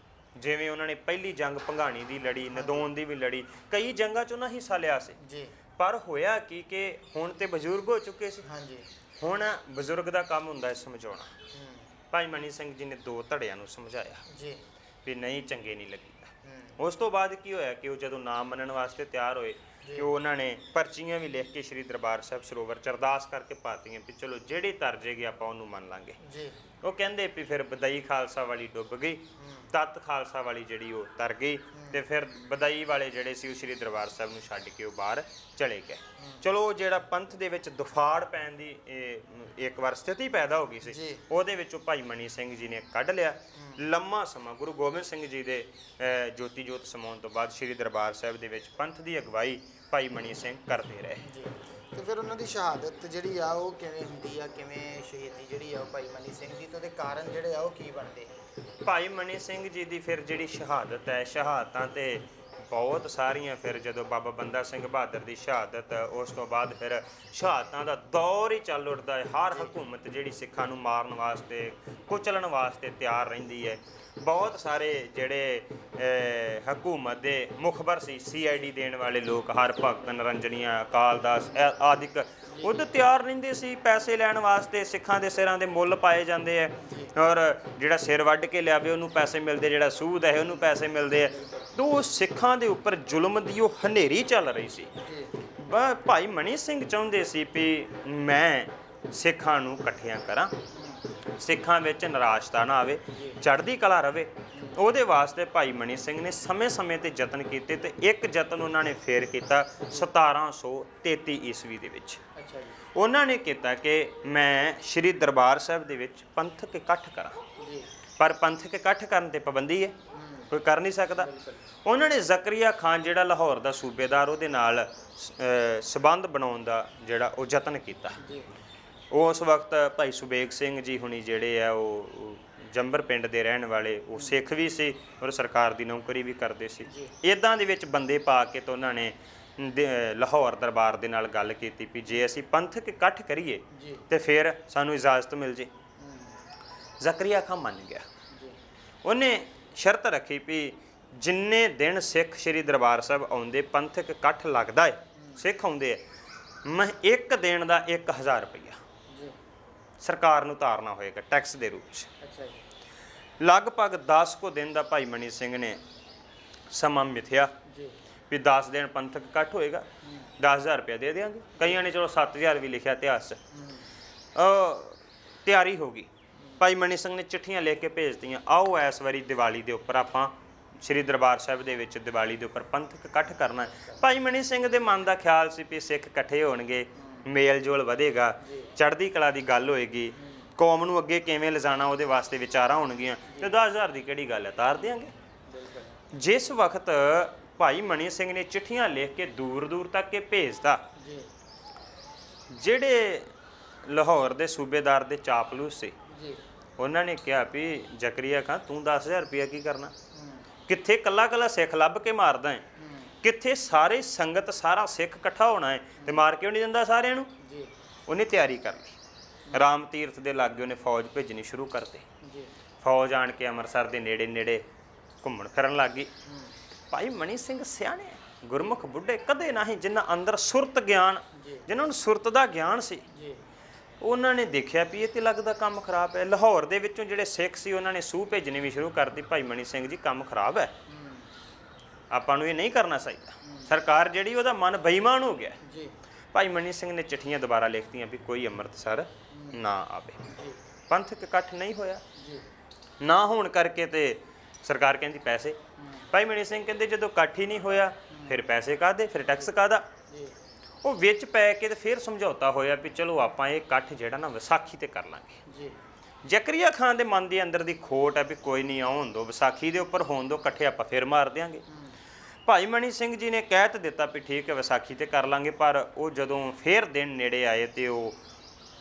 ਜਿਵੇਂ ਉਹਨਾਂ ਨੇ ਪਹਿਲੀ ਜੰਗ ਭੰਗਾਣੀ ਦੀ ਲੜੀ, ਨਦੌਣ ਦੀ ਵੀ ਲੜੀ, ਕਈ ਜੰਗਾਂ 'ਚ ਉਹਨਾਂ ਹਿੱਸਾ ਲਿਆ ਸੀ। ਪਰ ਹੋਇਆ ਕੀ ਕਿ ਹੁਣ ਤੇ ਬਜ਼ੁਰਗ ਹੋ ਚੁੱਕੇ ਸੀ, ਹੁਣ ਬਜ਼ੁਰਗ ਦਾ ਕੰਮ ਹੁੰਦਾ ਹੈ ਸਮਝਾਉਣਾ। ਭਾਈ ਮਨੀ ਸਿੰਘ ਜੀ ਨੇ 2 ਧੜਿਆਂ ਨੂੰ ਸਮਝਾਇਆ ਵੀ ਨਹੀਂ, ਚੰਗੇ ਨਹੀਂ ਲੱਗੀ। ਉਸ ਤੋਂ ਬਾਅਦ ਕੀ ਹੋਇਆ ਕਿ ਉਹ ਜਦੋਂ ਨਾਮ ਮੰਨਣ ਵਾਸਤੇ ਤਿਆਰ ਹੋਏ ਕਿ ਉਹਨਾਂ ਨੇ ਪਰਚੀਆਂ ਵੀ ਲਿਖ ਕੇ ਸ਼੍ਰੀ ਦਰਬਾਰ ਸਾਹਿਬ ਸਰੋਵਰ 'ਚ ਅਰਦਾਸ ਕਰਕੇ ਪਾਤੀਆਂ ਵੀ ਚਲੋ ਜਿਹੜੀ ਤਰ ਜੇਗੀ ਆਪਾਂ ਉਹਨੂੰ ਮੰਨ ਲਾਂਗੇ। ਉਹ ਕਹਿੰਦੇ ਵੀ ਫਿਰ ਬਦਈ ਖਾਲਸਾ ਵਾਲੀ ਡੁੱਬ ਗਈ, ਤੱਤ ਖਾਲਸਾ ਵਾਲੀ ਜਿਹੜੀ ਉਹ ਤਰ ਗਈ ਤੇ ਫਿਰ ਬਦਈ ਵਾਲੇ ਜਿਹੜੇ ਸੀ ਉਹ ਸ਼੍ਰੀ ਦਰਬਾਰ ਸਾਹਿਬ ਨੂੰ ਛੱਡ ਕੇ ਉਹ ਬਾਹਰ ਚਲੇ ਗਏ। ਚਲੋ ਜਿਹੜਾ ਪੰਥ ਦੇ ਵਿੱਚ ਦੁਫਾੜ ਪੈਣ ਦੀ ਇੱਕ ਵਾਰ ਸਥਿਤੀ ਪੈਦਾ ਹੋ ਗਈ ਸੀ, ਉਹਦੇ ਵਿੱਚੋਂ ਭਾਈ ਮਨੀ ਸਿੰਘ ਜੀ ਨੇ ਕੱਢ ਲਿਆ। ਲੰਮਾ ਸਮਾਂ ਗੁਰੂ ਗੋਬਿੰਦ ਸਿੰਘ ਜੀ ਦੇ ਜੋਤੀ ਜੋਤ ਸਮਾਉਣ ਤੋਂ ਬਾਅਦ ਸ਼੍ਰੀ ਦਰਬਾਰ ਸਾਹਿਬ ਦੇ ਵਿੱਚ ਪੰਥ ਦੀ ਅਗਵਾਈ ਭਾਈ ਮਨੀ ਸਿੰਘ ਕਰਦੇ ਰਹੇ। ਤੇ ਫਿਰ ਉਹਨਾਂ ਦੀ ਸ਼ਹਾਦਤ ਜਿਹੜੀ ਆ ਉਹ ਕਿਵੇਂ ਹੁੰਦੀ ਆ, ਕਿਵੇਂ ਸ਼ਹੀਦੀ ਜਿਹੜੀ ਆ ਉਹ ਭਾਈ ਮਨੀ ਸਿੰਘ ਦੀ, ਤੇ ਉਹਦੇ ਕਾਰਨ ਜਿਹੜੇ ਆ ਉਹ ਕੀ ਬਣਦੇ? ਭਾਈ ਮਨੀ ਸਿੰਘ ਜੀ ਦੀ ਫਿਰ ਜਿਹੜੀ ਸ਼ਹਾਦਤ ਹੈ, ਸ਼ਹਾਦਤਾਂ ਤੇ ਬਹੁਤ ਸਾਰੀਆਂ। ਫਿਰ ਜਦੋਂ ਬਾਬਾ ਬੰਦਾ ਸਿੰਘ ਬਹਾਦਰ ਦੀ ਸ਼ਹਾਦਤ, ਉਸ ਤੋਂ ਬਾਅਦ ਫਿਰ ਸ਼ਹਾਦਤਾਂ ਦਾ ਦੌਰ ਹੀ ਚੱਲ ਉੱਠਦਾ ਹੈ। ਹਰ ਹਕੂਮਤ ਜਿਹੜੀ ਸਿੱਖਾਂ ਨੂੰ ਮਾਰਨ ਵਾਸਤੇ, ਕੁਚਲਣ ਵਾਸਤੇ ਤਿਆਰ ਰਹਿੰਦੀ ਹੈ। ਬਹੁਤ ਸਾਰੇ ਜਿਹੜੇ ਹਕੂਮਤ ਦੇ ਮੁਖਬਰ ਸੀ, CID ਦੇਣ ਵਾਲੇ ਲੋਕ, ਹਰਭਗਤ, ਨਰੰਜਨੀਆ, ਅਕਾਲ ਦਾਸ ਆਦਿਕ, ਉਹਦੇ ਤਿਆਰ ਰਹਿੰਦੇ ਸੀ ਪੈਸੇ ਲੈਣ ਵਾਸਤੇ। ਸਿੱਖਾਂ ਦੇ ਸਿਰਾਂ ਦੇ ਮੁੱਲ ਪਾਏ ਜਾਂਦੇ ਹੈ ਔਰ ਜਿਹੜਾ ਸਿਰ ਵੱਢ ਕੇ ਲਿਆਵੇ ਉਹਨੂੰ ਪੈਸੇ ਮਿਲਦੇ, ਜਿਹੜਾ ਸੂਦ ਹੈ ਉਹਨੂੰ ਪੈਸੇ ਮਿਲਦੇ ਹੈ। ਤੋ ਸਿੱਖਾਂ ਦੇ ਉੱਪਰ ਜ਼ੁਲਮ ਦੀ ਉਹ ਹਨੇਰੀ ਚੱਲ ਰਹੀ ਸੀ। ਭਾਈ ਮਨੀ ਸਿੰਘ ਚਾਹੁੰਦੇ ਸੀ ਵੀ ਮੈਂ ਸਿੱਖਾਂ ਨੂੰ ਇਕੱਠਿਆਂ ਕਰਾਂ, ਸਿੱਖਾਂ ਵਿੱਚ ਨਿਰਾਸ਼ਤਾ ਨਾ ਆਵੇ, ਚੜ੍ਹਦੀ ਕਲਾ ਰਵੇ। ਉਹਦੇ ਵਾਸਤੇ ਭਾਈ ਮਨੀ ਸਿੰਘ ਨੇ ਸਮੇਂ-ਸਮੇਂ ਤੇ ਯਤਨ ਕੀਤੇ ਤੇ ਇੱਕ ਯਤਨ ਉਹਨਾਂ ਨੇ ਫੇਰ ਕੀਤਾ 1733 ਈਸਵੀ ਦੇ ਵਿੱਚ। ਉਹਨਾਂ ਨੇ ਕੀਤਾ ਕਿ ਮੈਂ ਸ਼੍ਰੀ ਦਰਬਾਰ ਸਾਹਿਬ ਦੇ ਵਿੱਚ ਪੰਥਕ ਇਕੱਠ ਕਰਾਂ, ਪਰ ਪੰਥਕ ਇਕੱਠ ਕਰਨ ਤੇ ਪਾਬੰਦੀ ਹੈ, ਕੋਈ ਕਰ ਨਹੀਂ ਸਕਦਾ। ਉਹਨਾਂ ਨੇ ਜ਼ਕਰੀਆ ਖਾਨ ਜਿਹੜਾ ਲਾਹੌਰ ਦਾ ਸੂਬੇਦਾਰ, ਉਹਦੇ ਨਾਲ ਸਬੰਧ ਬਣਾਉਣ ਦਾ ਜਿਹੜਾ ਉਹ ਯਤਨ ਕੀਤਾ। ਉਸ ਵਕਤ ਭਾਈ ਸੁਬੇਗ ਸਿੰਘ ਜੀ ਹੁਣੀ ਜਿਹੜੇ ਆ ਉਹ ਜੰਬਰ ਪਿੰਡ ਦੇ ਰਹਿਣ ਵਾਲੇ, ਉਹ ਸਿੱਖ ਵੀ ਸੀ ਔਰ ਸਰਕਾਰ ਦੀ ਨੌਕਰੀ ਵੀ ਕਰਦੇ ਸੀ। ਇੱਦਾਂ ਦੇ ਵਿੱਚ ਬੰਦੇ ਪਾ ਕੇ ਤਾਂ ਉਹਨਾਂ ਨੇ ਲਾਹੌਰ ਦਰਬਾਰ ਦੇ ਨਾਲ ਗੱਲ ਕੀਤੀ ਵੀ ਜੇ ਅਸੀਂ ਪੰਥਕ ਇਕੱਠ ਕਰੀਏ ਤੇ ਫਿਰ ਸਾਨੂੰ ਇਜਾਜ਼ਤ ਮਿਲ ਜੇ। ਜ਼ਕਰੀਆ ਖਾਨ ਮੰਨ ਗਿਆ। ਉਹਨੇ ਸ਼ਰਤ ਰੱਖੀ ਵੀ ਜਿੰਨੇ ਦਿਨ ਸਿੱਖ ਸ਼੍ਰੀ ਦਰਬਾਰ ਸਾਹਿਬ ਆਉਂਦੇ, ਪੰਥਕ ਇਕੱਠ ਲੱਗਦਾ ਹੈ, ਸਿੱਖ ਆਉਂਦੇ ਹੈ, ਮੈਂ ਇੱਕ ਦਿਨ ਦਾ 1000 ਰੁਪਈਆ ਸਰਕਾਰ ਨੂੰ ਉਤਾਰਨਾ ਹੋਏਗਾ ਟੈਕਸ ਦੇ ਰੂਪ 'ਚ। ਲਗਭਗ 10 ਕੁ ਦਿਨ ਦਾ ਭਾਈ ਮਨੀ ਸਿੰਘ ਨੇ ਸਮਾਂ ਮਿਥਿਆ ਵੀ 10 ਦਿਨ ਪੰਥਕ ਇਕੱਠ ਹੋਏਗਾ, 10,000 ਰੁਪਇਆ ਦੇ ਦਿਆਂਗੇ। ਕਈਆਂ ਨੇ ਚਲੋ 7,000 ਵੀ ਲਿਖਿਆ ਇਤਿਹਾਸ 'ਚ। ਤਿਆਰੀ ਹੋ ਗਈ। ਭਾਈ ਮਨੀ ਸਿੰਘ ਨੇ ਚਿੱਠੀਆਂ ਲਿਖ ਕੇ ਭੇਜਤੀਆਂ, ਆਓ ਇਸ ਵਾਰੀ ਦੀਵਾਲੀ ਦੇ ਉੱਪਰ ਆਪਾਂ ਸ਼੍ਰੀ ਦਰਬਾਰ ਸਾਹਿਬ ਦੇ ਵਿੱਚ ਦੀਵਾਲੀ ਦੇ ਉੱਪਰ ਪੰਥਕ ਇਕੱਠ ਕਰਨਾ। ਭਾਈ ਮਨੀ ਸਿੰਘ ਦੇ ਮਨ ਦਾ ਖਿਆਲ ਸੀ ਵੀ ਸਿੱਖ ਇਕੱਠੇ ਹੋਣਗੇ, ਮੇਲ ਜੋਲ ਵਧੇਗਾ, ਚੜ੍ਹਦੀ ਕਲਾ ਦੀ ਗੱਲ ਹੋਏਗੀ, ਕੌਮ ਨੂੰ ਅੱਗੇ ਕਿਵੇਂ ਲਿਜਾਣਾ ਉਹਦੇ ਵਾਸਤੇ ਵਿਚਾਰਾਂ ਹੋਣਗੀਆਂ, ਤੇ 10,000 ਦੀ ਕਿਹੜੀ ਗੱਲ ਹੈ, ਤਾਰ ਦਿਆਂਗੇ। ਜਿਸ ਵਕਤ ਭਾਈ ਮਨੀ ਸਿੰਘ ਨੇ ਚਿੱਠੀਆਂ ਲਿਖ ਕੇ ਦੂਰ ਦੂਰ ਤੱਕ ਇਹ ਭੇਜਦਾ, ਜਿਹੜੇ ਲਾਹੌਰ ਦੇ ਸੂਬੇਦਾਰ ਦੇ ਚਾਪਲੂਸ ਸੀ, ਉਹਨਾਂ ਨੇ ਕਿਹਾ ਵੀ ਜ਼ਕਰੀਆ ਖਾਨ ਤੂੰ 10,000 ਰੁਪਇਆ ਕੀ ਕਰਨਾ, ਕਿੱਥੇ ਕੱਲਾ ਕੱਲਾ ਸਿੱਖ ਲੱਭ ਕੇ ਮਾਰਦਾ ਹੈ, ਕਿੱਥੇ ਸਾਰੇ ਸੰਗਤ ਸਾਰਾ ਸਿੱਖ ਇਕੱਠਾ ਹੋਣਾ ਹੈ ਤੇ ਮਾਰ ਕਿਉਂ ਨਹੀਂ ਦਿੰਦਾ ਸਾਰਿਆਂ ਨੂੰ? ਉਹਨੇ ਤਿਆਰੀ ਕਰ ਲਈ। ਰਾਮ ਤੀਰਥ ਦੇ ਲਾਗੇ ਉਹਨੇ ਫੌਜ ਭੇਜਣੀ ਸ਼ੁਰੂ ਕਰਤੀ। ਫੌਜ ਆਣ ਕੇ ਅੰਮ੍ਰਿਤਸਰ ਦੇ ਨੇੜੇ ਨੇੜੇ ਘੁੰਮਣ ਫਿਰਨ ਲੱਗ ਗਈ। ਭਾਈ ਮਣੀ ਸਿੰਘ ਸਿਆਣੇ ਗੁਰਮੁਖ ਬੁੱਢੇ ਕਦੇ ਨਹੀਂ, ਜਿਨ੍ਹਾਂ ਅੰਦਰ ਸੁਰਤ ਗਿਆਨ, ਜਿਨ੍ਹਾਂ ਨੂੰ ਸੁਰਤ ਦਾ ਗਿਆਨ ਸੀ, ਉਹਨਾਂ ਨੇ ਦੇਖਿਆ ਵੀ ਇਹ ਤੇ ਲੱਗਦਾ ਕੰਮ ਖਰਾਬ ਹੈ। ਲਾਹੌਰ ਦੇ ਵਿੱਚੋਂ ਜਿਹੜੇ ਸਿੱਖ ਸੀ ਉਹਨਾਂ ਨੇ ਸੂਹ ਭੇਜਣੀ ਵੀ ਸ਼ੁਰੂ ਕਰਤੀ, ਭਾਈ ਮਣੀ ਸਿੰਘ ਜੀ ਕੰਮ ਖਰਾਬ ਹੈ, ਆਪਾਂ ਨੂੰ ਇਹ ਨਹੀਂ ਕਰਨਾ ਚਾਹੀਦਾ। ਸਰਕਾਰ ਜਿਹੜੀ ਉਹਦਾ ਮਨ ਬੇਈਮਾਨ ਹੋ ਗਿਆ। ਭਾਈ ਮਣੀ ਸਿੰਘ ਨੇ ਚਿੱਠੀਆਂ ਦੁਬਾਰਾ ਲਿਖਤੀਆਂ ਵੀ ਕੋਈ ਅੰਮ੍ਰਿਤਸਰ ਨਾ ਆਵੇ। ਪੰਥਕ ਇਕੱਠ ਨਹੀਂ ਹੋਇਆ, ਨਾ ਹੋਣ ਕਰਕੇ ਤੇ ਸਰਕਾਰ ਕਹਿੰਦੀ ਪੈਸੇ। ਭਾਈ ਮਣੀ ਸਿੰਘ ਕਹਿੰਦੇ ਜਦੋਂ ਇਕੱਠ ਹੀ ਨਹੀਂ ਹੋਇਆ ਫਿਰ ਪੈਸੇ ਕਾਹਦੇ, ਫਿਰ ਟੈਕਸ ਕਾਹਦਾ? ਉਹ ਵਿੱਚ ਪੈ ਕੇ ਤੇ ਫਿਰ ਸਮਝੌਤਾ ਹੋਇਆ ਵੀ ਚਲੋ ਆਪਾਂ ਇਹ ਇਕੱਠ ਜਿਹੜਾ ਨਾ ਵਿਸਾਖੀ ਤੇ ਕਰ ਲਾਂਗੇ। ਜ਼ਕਰੀਆ ਖਾਨ ਦੇ ਮਨ ਦੇ ਅੰਦਰ ਦੀ ਖੋਟ ਹੈ ਵੀ ਕੋਈ ਨਹੀਂ ਆਉਣ ਦੋ, ਵਿਸਾਖੀ ਦੇ ਉੱਪਰ ਹੋਣ ਦੋ, ਇਕੱਠੇ ਆਪਾਂ ਫਿਰ ਮਾਰ ਦਿਆਂਗੇ। ਭਾਈ ਮਣੀ ਸਿੰਘ ਜੀ ਨੇ ਕਹਿ ਤਾਂ ਦਿੱਤਾ ਵੀ ਠੀਕ ਹੈ ਵਿਸਾਖੀ ਤੇ ਕਰ ਲਾਂਗੇ, ਪਰ ਉਹ ਜਦੋਂ ਫੇਰ ਦਿਨ ਨੇੜੇ ਆਏ ਤੇ ਉਹ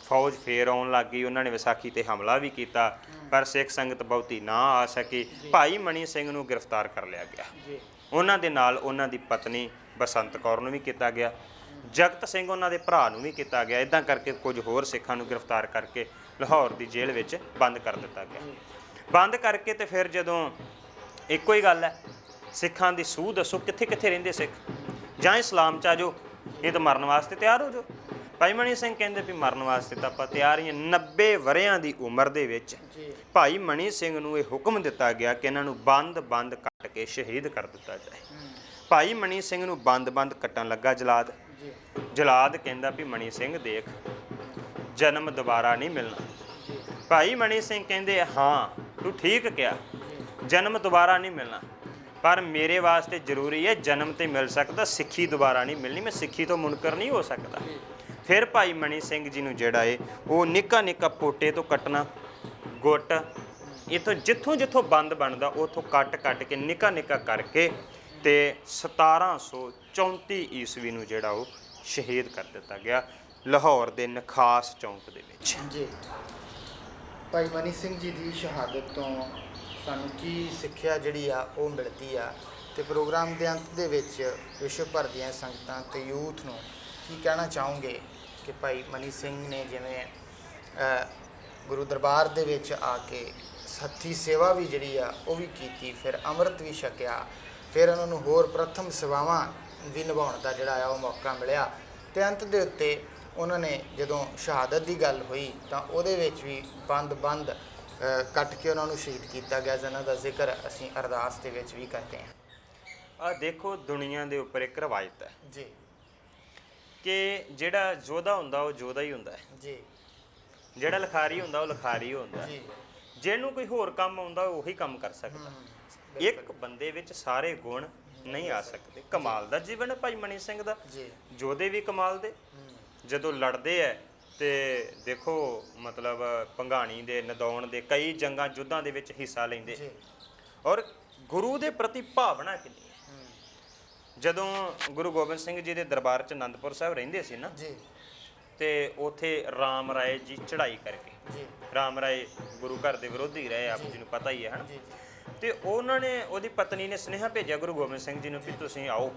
ਫੌਜ ਫੇਰ ਆਉਣ ਲੱਗ ਗਈ। ਉਹਨਾਂ ਨੇ ਵਿਸਾਖੀ ਤੇ ਹਮਲਾ ਵੀ ਕੀਤਾ, ਪਰ ਸਿੱਖ ਸੰਗਤ ਬਹੁਤੀ ਨਾ ਆ ਸਕੀ। ਭਾਈ ਮਣੀ ਸਿੰਘ ਨੂੰ ਗ੍ਰਿਫਤਾਰ ਕਰ ਲਿਆ ਗਿਆ। ਉਹਨਾਂ ਦੇ ਨਾਲ ਉਹਨਾਂ ਦੀ ਪਤਨੀ ਬਸੰਤ ਕੌਰ ਨੂੰ ਵੀ ਕੀਤਾ ਗਿਆ, ਜਗਤ ਸਿੰਘ ਉਹਨਾਂ ਦੇ ਭਰਾ ਨੂੰ ਵੀ ਕੀਤਾ ਗਿਆ। ਇਦਾਂ ਕਰਕੇ ਕੁਝ ਹੋਰ ਸਿੱਖਾਂ ਨੂੰ ਗ੍ਰਿਫਤਾਰ ਕਰਕੇ ਲਾਹੌਰ ਦੀ ਜੇਲ੍ਹ ਵਿੱਚ ਬੰਦ ਕਰ ਦਿੱਤਾ ਗਿਆ। ਬੰਦ ਕਰਕੇ ਤੇ ਫਿਰ ਜਦੋਂ ਇੱਕੋ ਹੀ ਗੱਲ ਹੈ, ਸਿੱਖਾਂ ਦੀ ਸੂਹ ਦੱਸੋ ਕਿੱਥੇ ਕਿੱਥੇ ਰਹਿੰਦੇ ਸਿੱਖ, ਜਾਂ ਇਸਲਾਮ 'ਚ ਆ ਜਾਓ, ਇਹ ਤਾਂ ਮਰਨ ਵਾਸਤੇ ਤਿਆਰ ਹੋ ਜਾਓ। ਭਾਈ ਮਣੀ ਸਿੰਘ ਕਹਿੰਦੇ ਵੀ ਮਰਨ ਵਾਸਤੇ ਤਾਂ ਆਪਾਂ ਤਿਆਰ ਹੀ ਹਾਂ। 90 ਵਰ੍ਹਿਆਂ ਦੀ ਉਮਰ ਦੇ ਵਿੱਚ ਭਾਈ ਮਣੀ ਸਿੰਘ ਨੂੰ ਇਹ ਹੁਕਮ ਦਿੱਤਾ ਗਿਆ ਕਿ ਇਹਨਾਂ ਨੂੰ ਬੰਦ ਕੱਟ ਕੇ ਸ਼ਹੀਦ ਕਰ ਦਿੱਤਾ ਜਾਏ। ਭਾਈ ਮਣੀ ਸਿੰਘ ਨੂੰ ਬੰਦ ਕੱਟਣ ਲੱਗਾ ਜਲਾਦ। ਜਲਾਦ ਕਹਿੰਦਾ ਵੀ ਮਣੀ ਸਿੰਘ ਦੇਖ, ਜਨਮ ਦੁਬਾਰਾ ਨਹੀਂ ਮਿਲਣਾ। ਭਾਈ ਮਣੀ ਸਿੰਘ ਕਹਿੰਦੇ ਹਾਂ ਤੂੰ ਠੀਕ ਕਿਹਾ, ਜਨਮ ਦੁਬਾਰਾ ਨਹੀਂ ਮਿਲਣਾ, ਪਰ ਮੇਰੇ ਵਾਸਤੇ ਜ਼ਰੂਰੀ ਹੈ ਜਨਮ ਤੇ ਮਿਲ ਸਕਦਾ, ਸਿੱਖੀ ਦੁਬਾਰਾ ਨਹੀਂ ਮਿਲਣੀ, ਮੈਂ ਸਿੱਖੀ ਤੋਂ ਮੁਨਕਰ ਨਹੀਂ ਹੋ ਸਕਦਾ। ਫਿਰ ਭਾਈ ਮਣੀ ਸਿੰਘ ਜੀ ਨੂੰ ਜਿਹੜਾ ਏ ਉਹ ਨਿੱਕਾ ਨਿੱਕਾ ਪੋਟੇ ਤੋਂ ਕੱਟਣਾ, ਗੁੱਟ ਇੱਥੋਂ ਜਿੱਥੋਂ ਬੰਦ ਬਣਦਾ ਉੱਥੋਂ ਕੱਟ ਕੇ ਨਿੱਕਾ ਨਿੱਕਾ ਕਰਕੇ ਤੇ 1734 ਈਸਵੀ ਨੂੰ ਜਿਹੜਾ ਉਹ ਸ਼ਹੀਦ ਕਰ ਦਿੱਤਾ ਗਿਆ ਲਾਹੌਰ ਦੇ ਨਖਾਸ ਚੌਂਕ ਦੇ ਵਿੱਚ। ਜੀ ਭਾਈ ਮਨੀ ਸਿੰਘ ਜੀ ਦੀ ਸ਼ਹਾਦਤ ਤੋਂ ਸਾਨੂੰ ਕੀ ਸਿੱਖਿਆ ਜਿਹੜੀ ਆ ਉਹ ਮਿਲਦੀ ਆ, ਤੇ ਪ੍ਰੋਗਰਾਮ ਦੇ ਅੰਤ ਦੇ ਵਿੱਚ ਵਿਸ਼ਵ ਭਰ ਦੀਆਂ ਸੰਗਤਾਂ ਤੇ ਯੂਥ ਨੂੰ ਕੀ ਕਹਿਣਾ ਚਾਹੋਗੇ ਕਿ ਭਾਈ ਮਨੀ ਸਿੰਘ ਨੇ ਜਿਵੇਂ ਗੁਰੂ ਦਰਬਾਰ ਦੇ ਵਿੱਚ ਆ ਕੇ ਹੱਥੀਂ ਸੇਵਾ ਵੀ ਜਿਹੜੀ ਆ ਉਹ ਵੀ ਕੀਤੀ, ਫਿਰ ਅੰਮ੍ਰਿਤ ਵੀ ਛਕਿਆ, ਫਿਰ ਉਹਨਾਂ ਨੂੰ ਹੋਰ ਪ੍ਰਥਮ ਸੇਵਾਵਾਂ ਵੀ ਨਿਭਾਉਣ ਦਾ ਜਿਹੜਾ ਆ ਉਹ ਮੌਕਾ ਮਿਲਿਆ, ਤੇ ਅੰਤ ਦੇ ਉੱਤੇ ਉਹਨਾਂ ਨੇ ਜਦੋਂ ਸ਼ਹਾਦਤ ਦੀ ਗੱਲ ਹੋਈ ਤਾਂ ਉਹਦੇ ਵਿੱਚ ਵੀ ਬੰਦ ਕੱਟ ਕੇ ਉਹਨਾਂ ਨੂੰ ਸ਼ਹੀਦ ਕੀਤਾ ਗਿਆ, ਜਿਨ੍ਹਾਂ ਦਾ ਜ਼ਿਕਰ ਅਸੀਂ ਅਰਦਾਸ ਦੇ ਵਿੱਚ ਵੀ ਕਰਦੇ ਹਾਂ। ਆ ਦੇਖੋ ਦੁਨੀਆ ਦੇ ਉੱਪਰ ਇੱਕ ਰਵਾਇਤ ਹੈ ਜੀ ਕਿ ਜਿਹੜਾ ਯੋਧਾ ਹੁੰਦਾ ਉਹ ਯੋਧਾ ਹੀ ਹੁੰਦਾ ਹੈ ਜੀ, ਜਿਹੜਾ ਲਿਖਾਰੀ ਹੁੰਦਾ ਉਹ ਲਿਖਾਰੀ ਹੁੰਦਾ ਜੀ, ਜਿਹਨੂੰ ਕੋਈ ਹੋਰ ਕੰਮ ਆਉਂਦਾ ਉਹੀ ਕੰਮ ਕਰ ਸਕਦਾ। ਇੱਕ ਬੰਦੇ ਵਿੱਚ ਸਾਰੇ ਗੁਣ ਨਹੀਂ ਆ ਸਕਦੇ। ਕਮਾਲ ਦਾ ਜੀਵਨ ਹੈ ਭਾਈ ਮਣੀ ਸਿੰਘ ਦਾ। ਯੋਧੇ ਵੀ ਕਮਾਲ ਦੇ, ਜਦੋਂ ਲੜਦੇ ਹੈ ਤੇ ਦੇਖੋ ਮਤਲਬ ਭੰਗਾਣੀ ਦੇ, ਨਦੌਣ ਦੇ, ਕਈ ਜੰਗਾਂ ਯੁੱਧਾਂ ਦੇ ਵਿੱਚ ਹਿੱਸਾ ਲੈਂਦੇ, ਔਰ ਗੁਰੂ ਦੇ ਪ੍ਰਤੀ ਭਾਵਨਾ ਕਿੰਨੀ ਹੈ। ਜਦੋਂ ਗੁਰੂ ਗੋਬਿੰਦ ਸਿੰਘ ਜੀ ਦੇ ਦਰਬਾਰ 'ਚ ਅਨੰਦਪੁਰ ਸਾਹਿਬ ਰਹਿੰਦੇ ਸੀ ਨਾ, ਤੇ ਉੱਥੇ ਰਾਮ ਰਾਏ ਜੀ ਚੜ੍ਹਾਈ ਕਰਕੇ, ਰਾਮ ਰਾਏ ਗੁਰੂ ਘਰ ਦੇ ਵਿਰੋਧੀ ਰਹੇ, ਆਪ ਜੀ ਨੂੰ ਪਤਾ ਹੀ ਹੈ ਹਨ, ਤੇ ਉਹਨਾਂ ਨੇ, ਉਹਦੀ ਪਤਨੀ ਨੇ ਸੁਨੇਹਾ ਭੇਜਿਆ ਗੁਰੂ ਗੋਬਿੰਦ ਸਿੰਘ ਜੀ ਨੂੰ ਵੀ ਤੁਸੀਂ ਆਓ।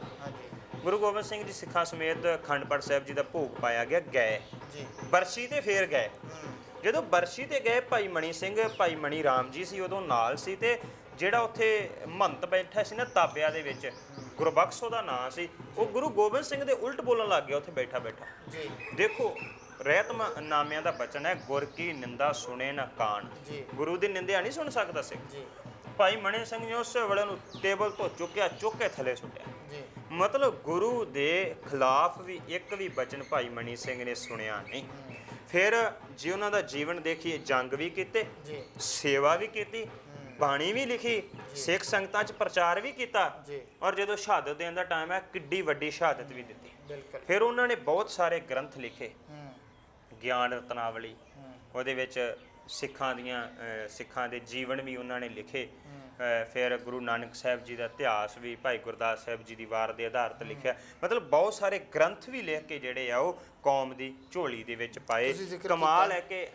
ਗੁਰੂ ਗੋਬਿੰਦ ਸਿੰਘ ਜੀ ਸਿੱਖਾਂ ਸਮੇਤ ਅਖੰਡ ਪਾਠ ਸਾਹਿਬ ਜੀ ਦਾ ਭੋਗ ਪਾਇਆ ਗਿਆ, ਗਏ ਬਰਸ਼ੀ ਤੇ ਫੇਰ ਗਏ। ਜਦੋਂ ਬਰਸ਼ੀ ਤੇ ਗਏ, ਭਾਈ ਮਣੀ ਸਿੰਘ, ਭਾਈ ਮਣੀ ਰਾਮ ਜੀ ਸੀ ਉਦੋਂ ਨਾਲ ਸੀ, ਤੇ ਜਿਹੜਾ ਉੱਥੇ ਮਹੰਤ ਬੈਠਾ ਸੀ ਨਾ ਤਾਬਿਆ ਦੇ ਵਿੱਚ, ਗੁਰਬਖਸ਼ ਉਹਦਾ ਨਾਂ ਸੀ, ਉਹ ਗੁਰੂ ਗੋਬਿੰਦ ਸਿੰਘ ਦੇ ਉਲਟ ਬੋਲਣ ਲੱਗ ਗਿਆ ਉੱਥੇ ਬੈਠਾ ਦੇਖੋ ਰਹਿਤ ਨਾਮਿਆਂ ਦਾ ਬਚਨ ਹੈ, ਗੁਰ ਕੀ ਨਿੰਦਾ ਸੁਣੇ ਨਾ ਕਾਣ। ਗੁਰੂ ਦੀ ਨਿੰਦਿਆ ਨਹੀਂ ਸੁਣ ਸਕਦਾ ਸਿੱਖ। ਭਾਈ ਮਣੀ ਸਿੰਘ ਨੇ ਉਸੇ ਵੇਲੇ ਨੂੰ ਟੇਬਲ ਤੋਂ ਚੁੱਕ ਕੇ ਥੱਲੇ ਸੁੱਟਿਆ। ਮਤਲਬ ਗੁਰੂ ਦੇ ਖਿਲਾਫ ਵੀ ਇੱਕ ਵੀ ਬਚਨ ਭਾਈ ਮਣੀ ਸਿੰਘ ਨੇ ਸੁਣਿਆ ਨਹੀਂ। ਫਿਰ ਜੇ ਉਹਨਾਂ ਦਾ ਜੀਵਨ ਦੇਖੀਏ, ਜੰਗ ਵੀ ਕੀਤੇ, ਸੇਵਾ ਵੀ ਕੀਤੀ, ਬਾਣੀ ਵੀ ਲਿਖੀ, ਸਿੱਖ ਸੰਗਤਾਂ 'ਚ ਪ੍ਰਚਾਰ ਵੀ ਕੀਤਾ, ਔਰ ਜਦੋਂ ਸ਼ਹਾਦਤ ਦੇਣ ਦਾ ਟਾਈਮ ਹੈ ਕਿੱਡੀ ਵੱਡੀ ਸ਼ਹਾਦਤ ਵੀ ਦਿੱਤੀ। ਫਿਰ ਉਹਨਾਂ ਨੇ ਬਹੁਤ ਸਾਰੇ ਗ੍ਰੰਥ ਲਿਖੇ, ਗਿਆਨ ਰਤਨਾਵਲੀ, ਉਹਦੇ ਵਿੱਚ ਸਿੱਖਾਂ ਦੇ ਜੀਵਨ ਵੀ ਉਹਨਾਂ ਨੇ ਲਿਖੇ, ਫਿਰ ਗੁਰੂ ਨਾਨਕ ਸਾਹਿਬ ਜੀ ਦਾ ਇਤਿਹਾਸ ਵੀ ਭਾਈ ਗੁਰਦਾਸ ਸਾਹਿਬ ਜੀ ਦੀ ਵਾਰ ਦੇ ਆਧਾਰ ਤੇ ਲਿਖਿਆ। ਮਤਲਬ ਬਹੁਤ ਸਾਰੇ ਗ੍ਰੰਥ ਵੀ ਲਿਖ ਕੇ ਜਿਹੜੇ ਆ ਉਹ ਕੌਮ ਦੀ ਝੋਲੀ ਦੇ ਵਿੱਚ ਪਾਏ। ਕਮਾਲ ਹੈ ਕਿ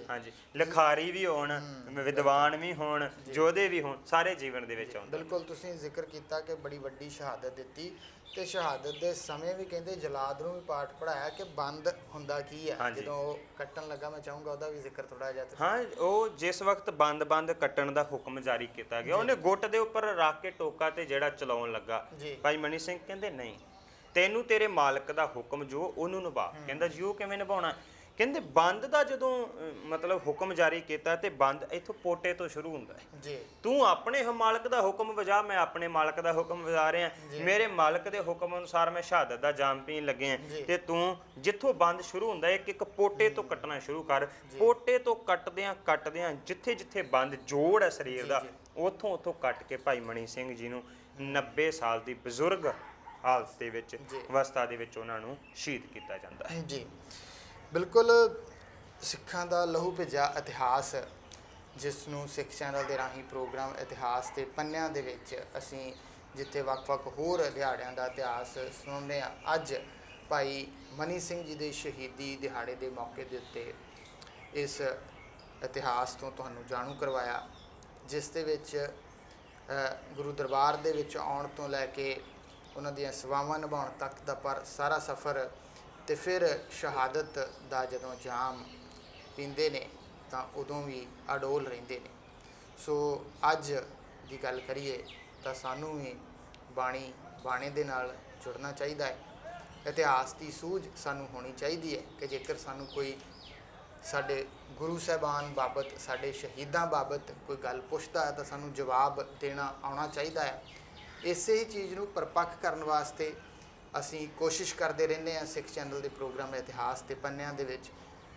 ਹਾਂਜੀ ਲਿਖਾਰੀ ਵੀ ਹੋਣ, ਵਿਦਵਾਨ ਵੀ ਹੋਣ, ਯੋਧੇ ਵੀ ਹੋਣ, ਸਾਰੇ ਜੀਵਨ ਦੇ ਵਿੱਚ ਆਉਂਦੇ। ਬਿਲਕੁਲ ਤੁਸੀਂ ਜ਼ਿਕਰ ਕੀਤਾ ਕਿ ਬੜੀ ਵੱਡੀ ਸ਼ਹਾਦਤ ਦਿੱਤੀ, ਤੇ ਸ਼ਹਾਦਤ ਦੇ ਸਮੇਂ ਵੀ ਕਹਿੰਦੇ ਜਲਾਦ ਨੂੰ ਵੀ ਪਾਠ ਪੜਾਇਆ ਕਿ ਬੰਦ ਹੁੰਦਾ ਕੀ ਹੈ। ਜਦੋਂ ਉਹ ਕੱਟਣ ਲੱਗਾ, ਮੈਂ ਚਾਹੂੰਗਾ ਉਹਦਾ ਵੀ ਜ਼ਿਕਰ ਥੋੜਾ ਜਿਹਾ। ਹਾਂ, ਉਹ ਜਿਸ ਵਕਤ ਬੰਦ ਕੱਟਣ ਦਾ ਹੁਕਮ ਜਾਰੀ ਕੀਤਾ ਗਿਆ, ਉਹਨੇ ਗੁੱਟ ਦੇ ਉੱਪਰ ਰੱਖ ਕੇ ਟੋਕਾ ਤੇ ਜਿਹੜਾ ਚਲਾਉਣ ਲੱਗਾ, ਭਾਈ ਮਨੀ ਸਿੰਘ ਕਹਿੰਦੇ ਨਹੀਂ, ਤੈਨੂੰ ਤੇਰੇ ਮਾਲਕ ਦਾ ਹੁਕਮ ਜੋ ਉਹਨੂੰ ਨਿਭਾ। ਕਹਿੰਦਾ ਜੀ ਉਹ ਕਿਵੇਂ ਨਿਭਾਉਣਾ? ਕਹਿੰਦੇ ਬੰਦ ਦਾ ਜਦੋਂ ਮਤਲਬ ਹੁਕਮ ਜਾਰੀ ਕੀਤਾ ਤੇ ਬੰਦ ਇੱਥੋਂ ਪੋਟੇ ਤੋਂ ਸ਼ੁਰੂ ਹੁੰਦਾ ਹੈ ਜੀ। ਤੂੰ ਆਪਣੇ ਮਾਲਕ ਦਾ ਹੁਕਮ ਵਜਾ, ਮੈਂ ਆਪਣੇ ਮਾਲਕ ਦਾ ਹੁਕਮ ਵਜਾ ਰਿਹਾ। ਮੇਰੇ ਮਾਲਕ ਦੇ ਹੁਕਮ ਅਨੁਸਾਰ ਮੈਂ ਸ਼ਹਾਦਤ ਦਾ ਜਾਮ ਪੀਣ ਲੱਗਿਆ, ਤੇ ਤੂੰ ਜਿੱਥੋਂ ਬੰਦ ਸ਼ੁਰੂ ਹੁੰਦਾ ਇੱਕ ਇੱਕ ਪੋਟੇ ਤੋਂ ਕੱਟਣਾ ਸ਼ੁਰੂ ਕਰ। ਪੋਟੇ ਤੋਂ ਕੱਟਦਿਆਂ ਜਿੱਥੇ ਜਿੱਥੇ ਬੰਦ ਜੋੜ ਹੈ ਸਰੀਰ ਦਾ, ਉੱਥੋਂ ਕੱਟ ਕੇ ਭਾਈ ਮਣੀ ਸਿੰਘ ਜੀ ਨੂੰ 90 ਸਾਲ ਦੀ ਬਜ਼ੁਰਗ ਹਾਲਤ ਦੇ ਵਿੱਚ, ਅਵਸਥਾ ਦੇ ਵਿੱਚ ਉਹਨਾਂ ਨੂੰ ਸ਼ਹੀਦ ਕੀਤਾ ਜਾਂਦਾ ਹੈ ਜੀ। ਬਿਲਕੁਲ ਸਿੱਖਾਂ ਦਾ ਲਹੂ ਭਿੱਜਾ ਇਤਿਹਾਸ, ਜਿਸ ਨੂੰ ਸਿੱਖ ਚੈਨਲ ਦੇ ਰਾਹੀਂ ਪ੍ਰੋਗਰਾਮ ਇਤਿਹਾਸ ਦੇ ਪੰਨਿਆਂ ਦੇ ਵਿੱਚ ਅਸੀਂ ਜਿੱਥੇ ਵੱਖ-ਵੱਖ ਹੋਰ ਦਿਹਾੜਿਆਂ ਦਾ ਇਤਿਹਾਸ ਸੁਣਾਉਂਦੇ ਹਾਂ, ਅੱਜ ਭਾਈ ਮਨੀ ਸਿੰਘ ਜੀ ਦੇ ਸ਼ਹੀਦੀ ਦਿਹਾੜੇ ਦੇ ਮੌਕੇ ਦੇ ਉੱਤੇ ਇਸ ਇਤਿਹਾਸ ਤੋਂ ਤੁਹਾਨੂੰ ਜਾਣੂ ਕਰਵਾਇਆ, ਜਿਸ ਦੇ ਵਿੱਚ ਗੁਰੂ ਦਰਬਾਰ ਦੇ ਵਿੱਚ ਆਉਣ ਤੋਂ ਲੈ ਕੇ ਉਹਨਾਂ ਦੀਆਂ ਸੇਵਾਵਾਂ ਨਿਭਾਉਣ ਤੱਕ ਦਾ ਪਰ ਸਾਰਾ ਸਫ਼ਰ, ਤੇ ਫਿਰ ਸ਼ਹਾਦਤ ਦਾ ਜਦੋਂ ਜਾਮ ਪੀਂਦੇ ਨੇ ਤਾਂ ਉਦੋਂ ਵੀ ਅਡੋਲ ਰਹਿੰਦੇ ਨੇ। ਸੋ ਅੱਜ ਦੀ ਗੱਲ ਕਰੀਏ ਤਾਂ ਸਾਨੂੰ ਵੀ ਬਾਣੇ ਦੇ ਨਾਲ ਜੁੜਨਾ ਚਾਹੀਦਾ ਹੈ। ਇਤਿਹਾਸ ਦੀ ਸੂਝ ਸਾਨੂੰ ਹੋਣੀ ਚਾਹੀਦੀ ਹੈ ਕਿ ਜੇਕਰ ਸਾਨੂੰ ਕੋਈ ਸਾਡੇ ਗੁਰੂ ਸਾਹਿਬਾਨ ਬਾਬਤ, ਸਾਡੇ ਸ਼ਹੀਦਾਂ ਬਾਬਤ ਕੋਈ ਗੱਲ ਪੁੱਛਦਾ ਹੈ ਤਾਂ ਸਾਨੂੰ ਜਵਾਬ ਦੇਣਾ ਆਉਣਾ ਚਾਹੀਦਾ ਹੈ। ਇਸੇ ਹੀ ਚੀਜ਼ ਨੂੰ ਪਰਪੱਕ ਕਰਨ ਵਾਸਤੇ ਅਸੀਂ ਕੋਸ਼ਿਸ਼ ਕਰਦੇ ਰਹਿੰਦੇ ਹਾਂ ਸਿੱਖ ਚੈਨਲ ਦੇ ਪ੍ਰੋਗਰਾਮ ਇਤਿਹਾਸ ਦੇ ਪੰਨਿਆਂ ਦੇ ਵਿੱਚ,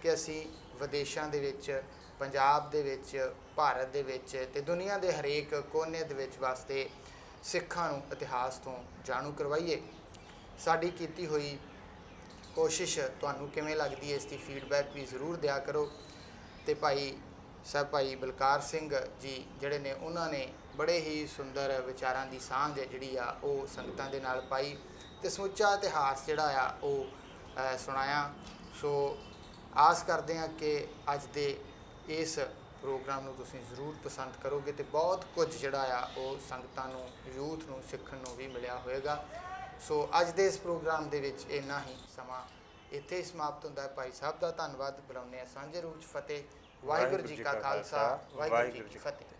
ਕਿ ਅਸੀਂ ਵਿਦੇਸ਼ਾਂ ਦੇ ਵਿੱਚ, ਪੰਜਾਬ ਦੇ ਵਿੱਚ, ਭਾਰਤ ਦੇ ਵਿੱਚ ਤੇ ਦੁਨੀਆ ਦੇ ਹਰੇਕ ਕੋਨੇ ਦੇ ਵਿੱਚ ਵਾਸਤੇ ਸਿੱਖਾਂ ਨੂੰ ਇਤਿਹਾਸ ਤੋਂ ਜਾਣੂ ਕਰਵਾਈਏ। ਸਾਡੀ ਕੀਤੀ ਹੋਈ ਕੋਸ਼ਿਸ਼ ਤੁਹਾਨੂੰ ਕਿਵੇਂ ਲੱਗਦੀ ਹੈ, ਇਸ ਦੀ ਫੀਡਬੈਕ ਵੀ ਜ਼ਰੂਰ ਦਿਆ ਕਰੋ। ਤੇ ਭਾਈ ਬਲਕਾਰ ਸਿੰਘ ਜੀ ਜਿਹੜੇ ਨੇ, ਉਹਨਾਂ ਨੇ ਬੜੇ ਹੀ ਸੁੰਦਰ ਵਿਚਾਰਾਂ ਦੀ ਸਾਂਝ ਜਿਹੜੀ ਆ ਉਹ ਸੰਗਤਾਂ ਦੇ ਨਾਲ ਪਾਈ, ਤੇ ਸਮੁੱਚਾ ਇਤਿਹਾਸ ਜਿਹੜਾ ਆ ਉਹ ਸੁਣਾਇਆ। ਸੋ ਆਸ ਕਰਦੇ ਹਾਂ ਕਿ ਅੱਜ ਦੇ ਇਸ ਪ੍ਰੋਗਰਾਮ ਨੂੰ ਤੁਸੀਂ ਜ਼ਰੂਰ ਪਸੰਦ ਕਰੋਗੇ, ਤੇ ਬਹੁਤ ਕੁਝ ਜਿਹੜਾ ਆ ਉਹ ਸੰਗਤਾਂ ਨੂੰ, ਯੂਥ ਨੂੰ ਸਿੱਖਣ ਨੂੰ ਵੀ ਮਿਲਿਆ ਹੋਵੇਗਾ। ਸੋ ਅੱਜ ਦੇ ਇਸ ਪ੍ਰੋਗਰਾਮ ਦੇ ਵਿੱਚ ਇੰਨਾ ਹੀ ਸਮਾਂ ਇੱਥੇ ਹੀ ਸਮਾਪਤ ਹੁੰਦਾ ਹੈ। ਭਾਈ ਸਾਹਿਬ ਦਾ ਧੰਨਵਾਦ, ਬੁਲਾਉਂਦੇ ਹਾਂ ਸਾਂਝੇ ਰੂਪ 'ਚ ਫਤਿਹ। ਵਾਹਿਗੁਰੂ ਜੀ ਕਾ ਖਾਲਸਾ, ਵਾਹਿਗੁਰੂ ਜੀ ਕੀ ਫਤਿਹ।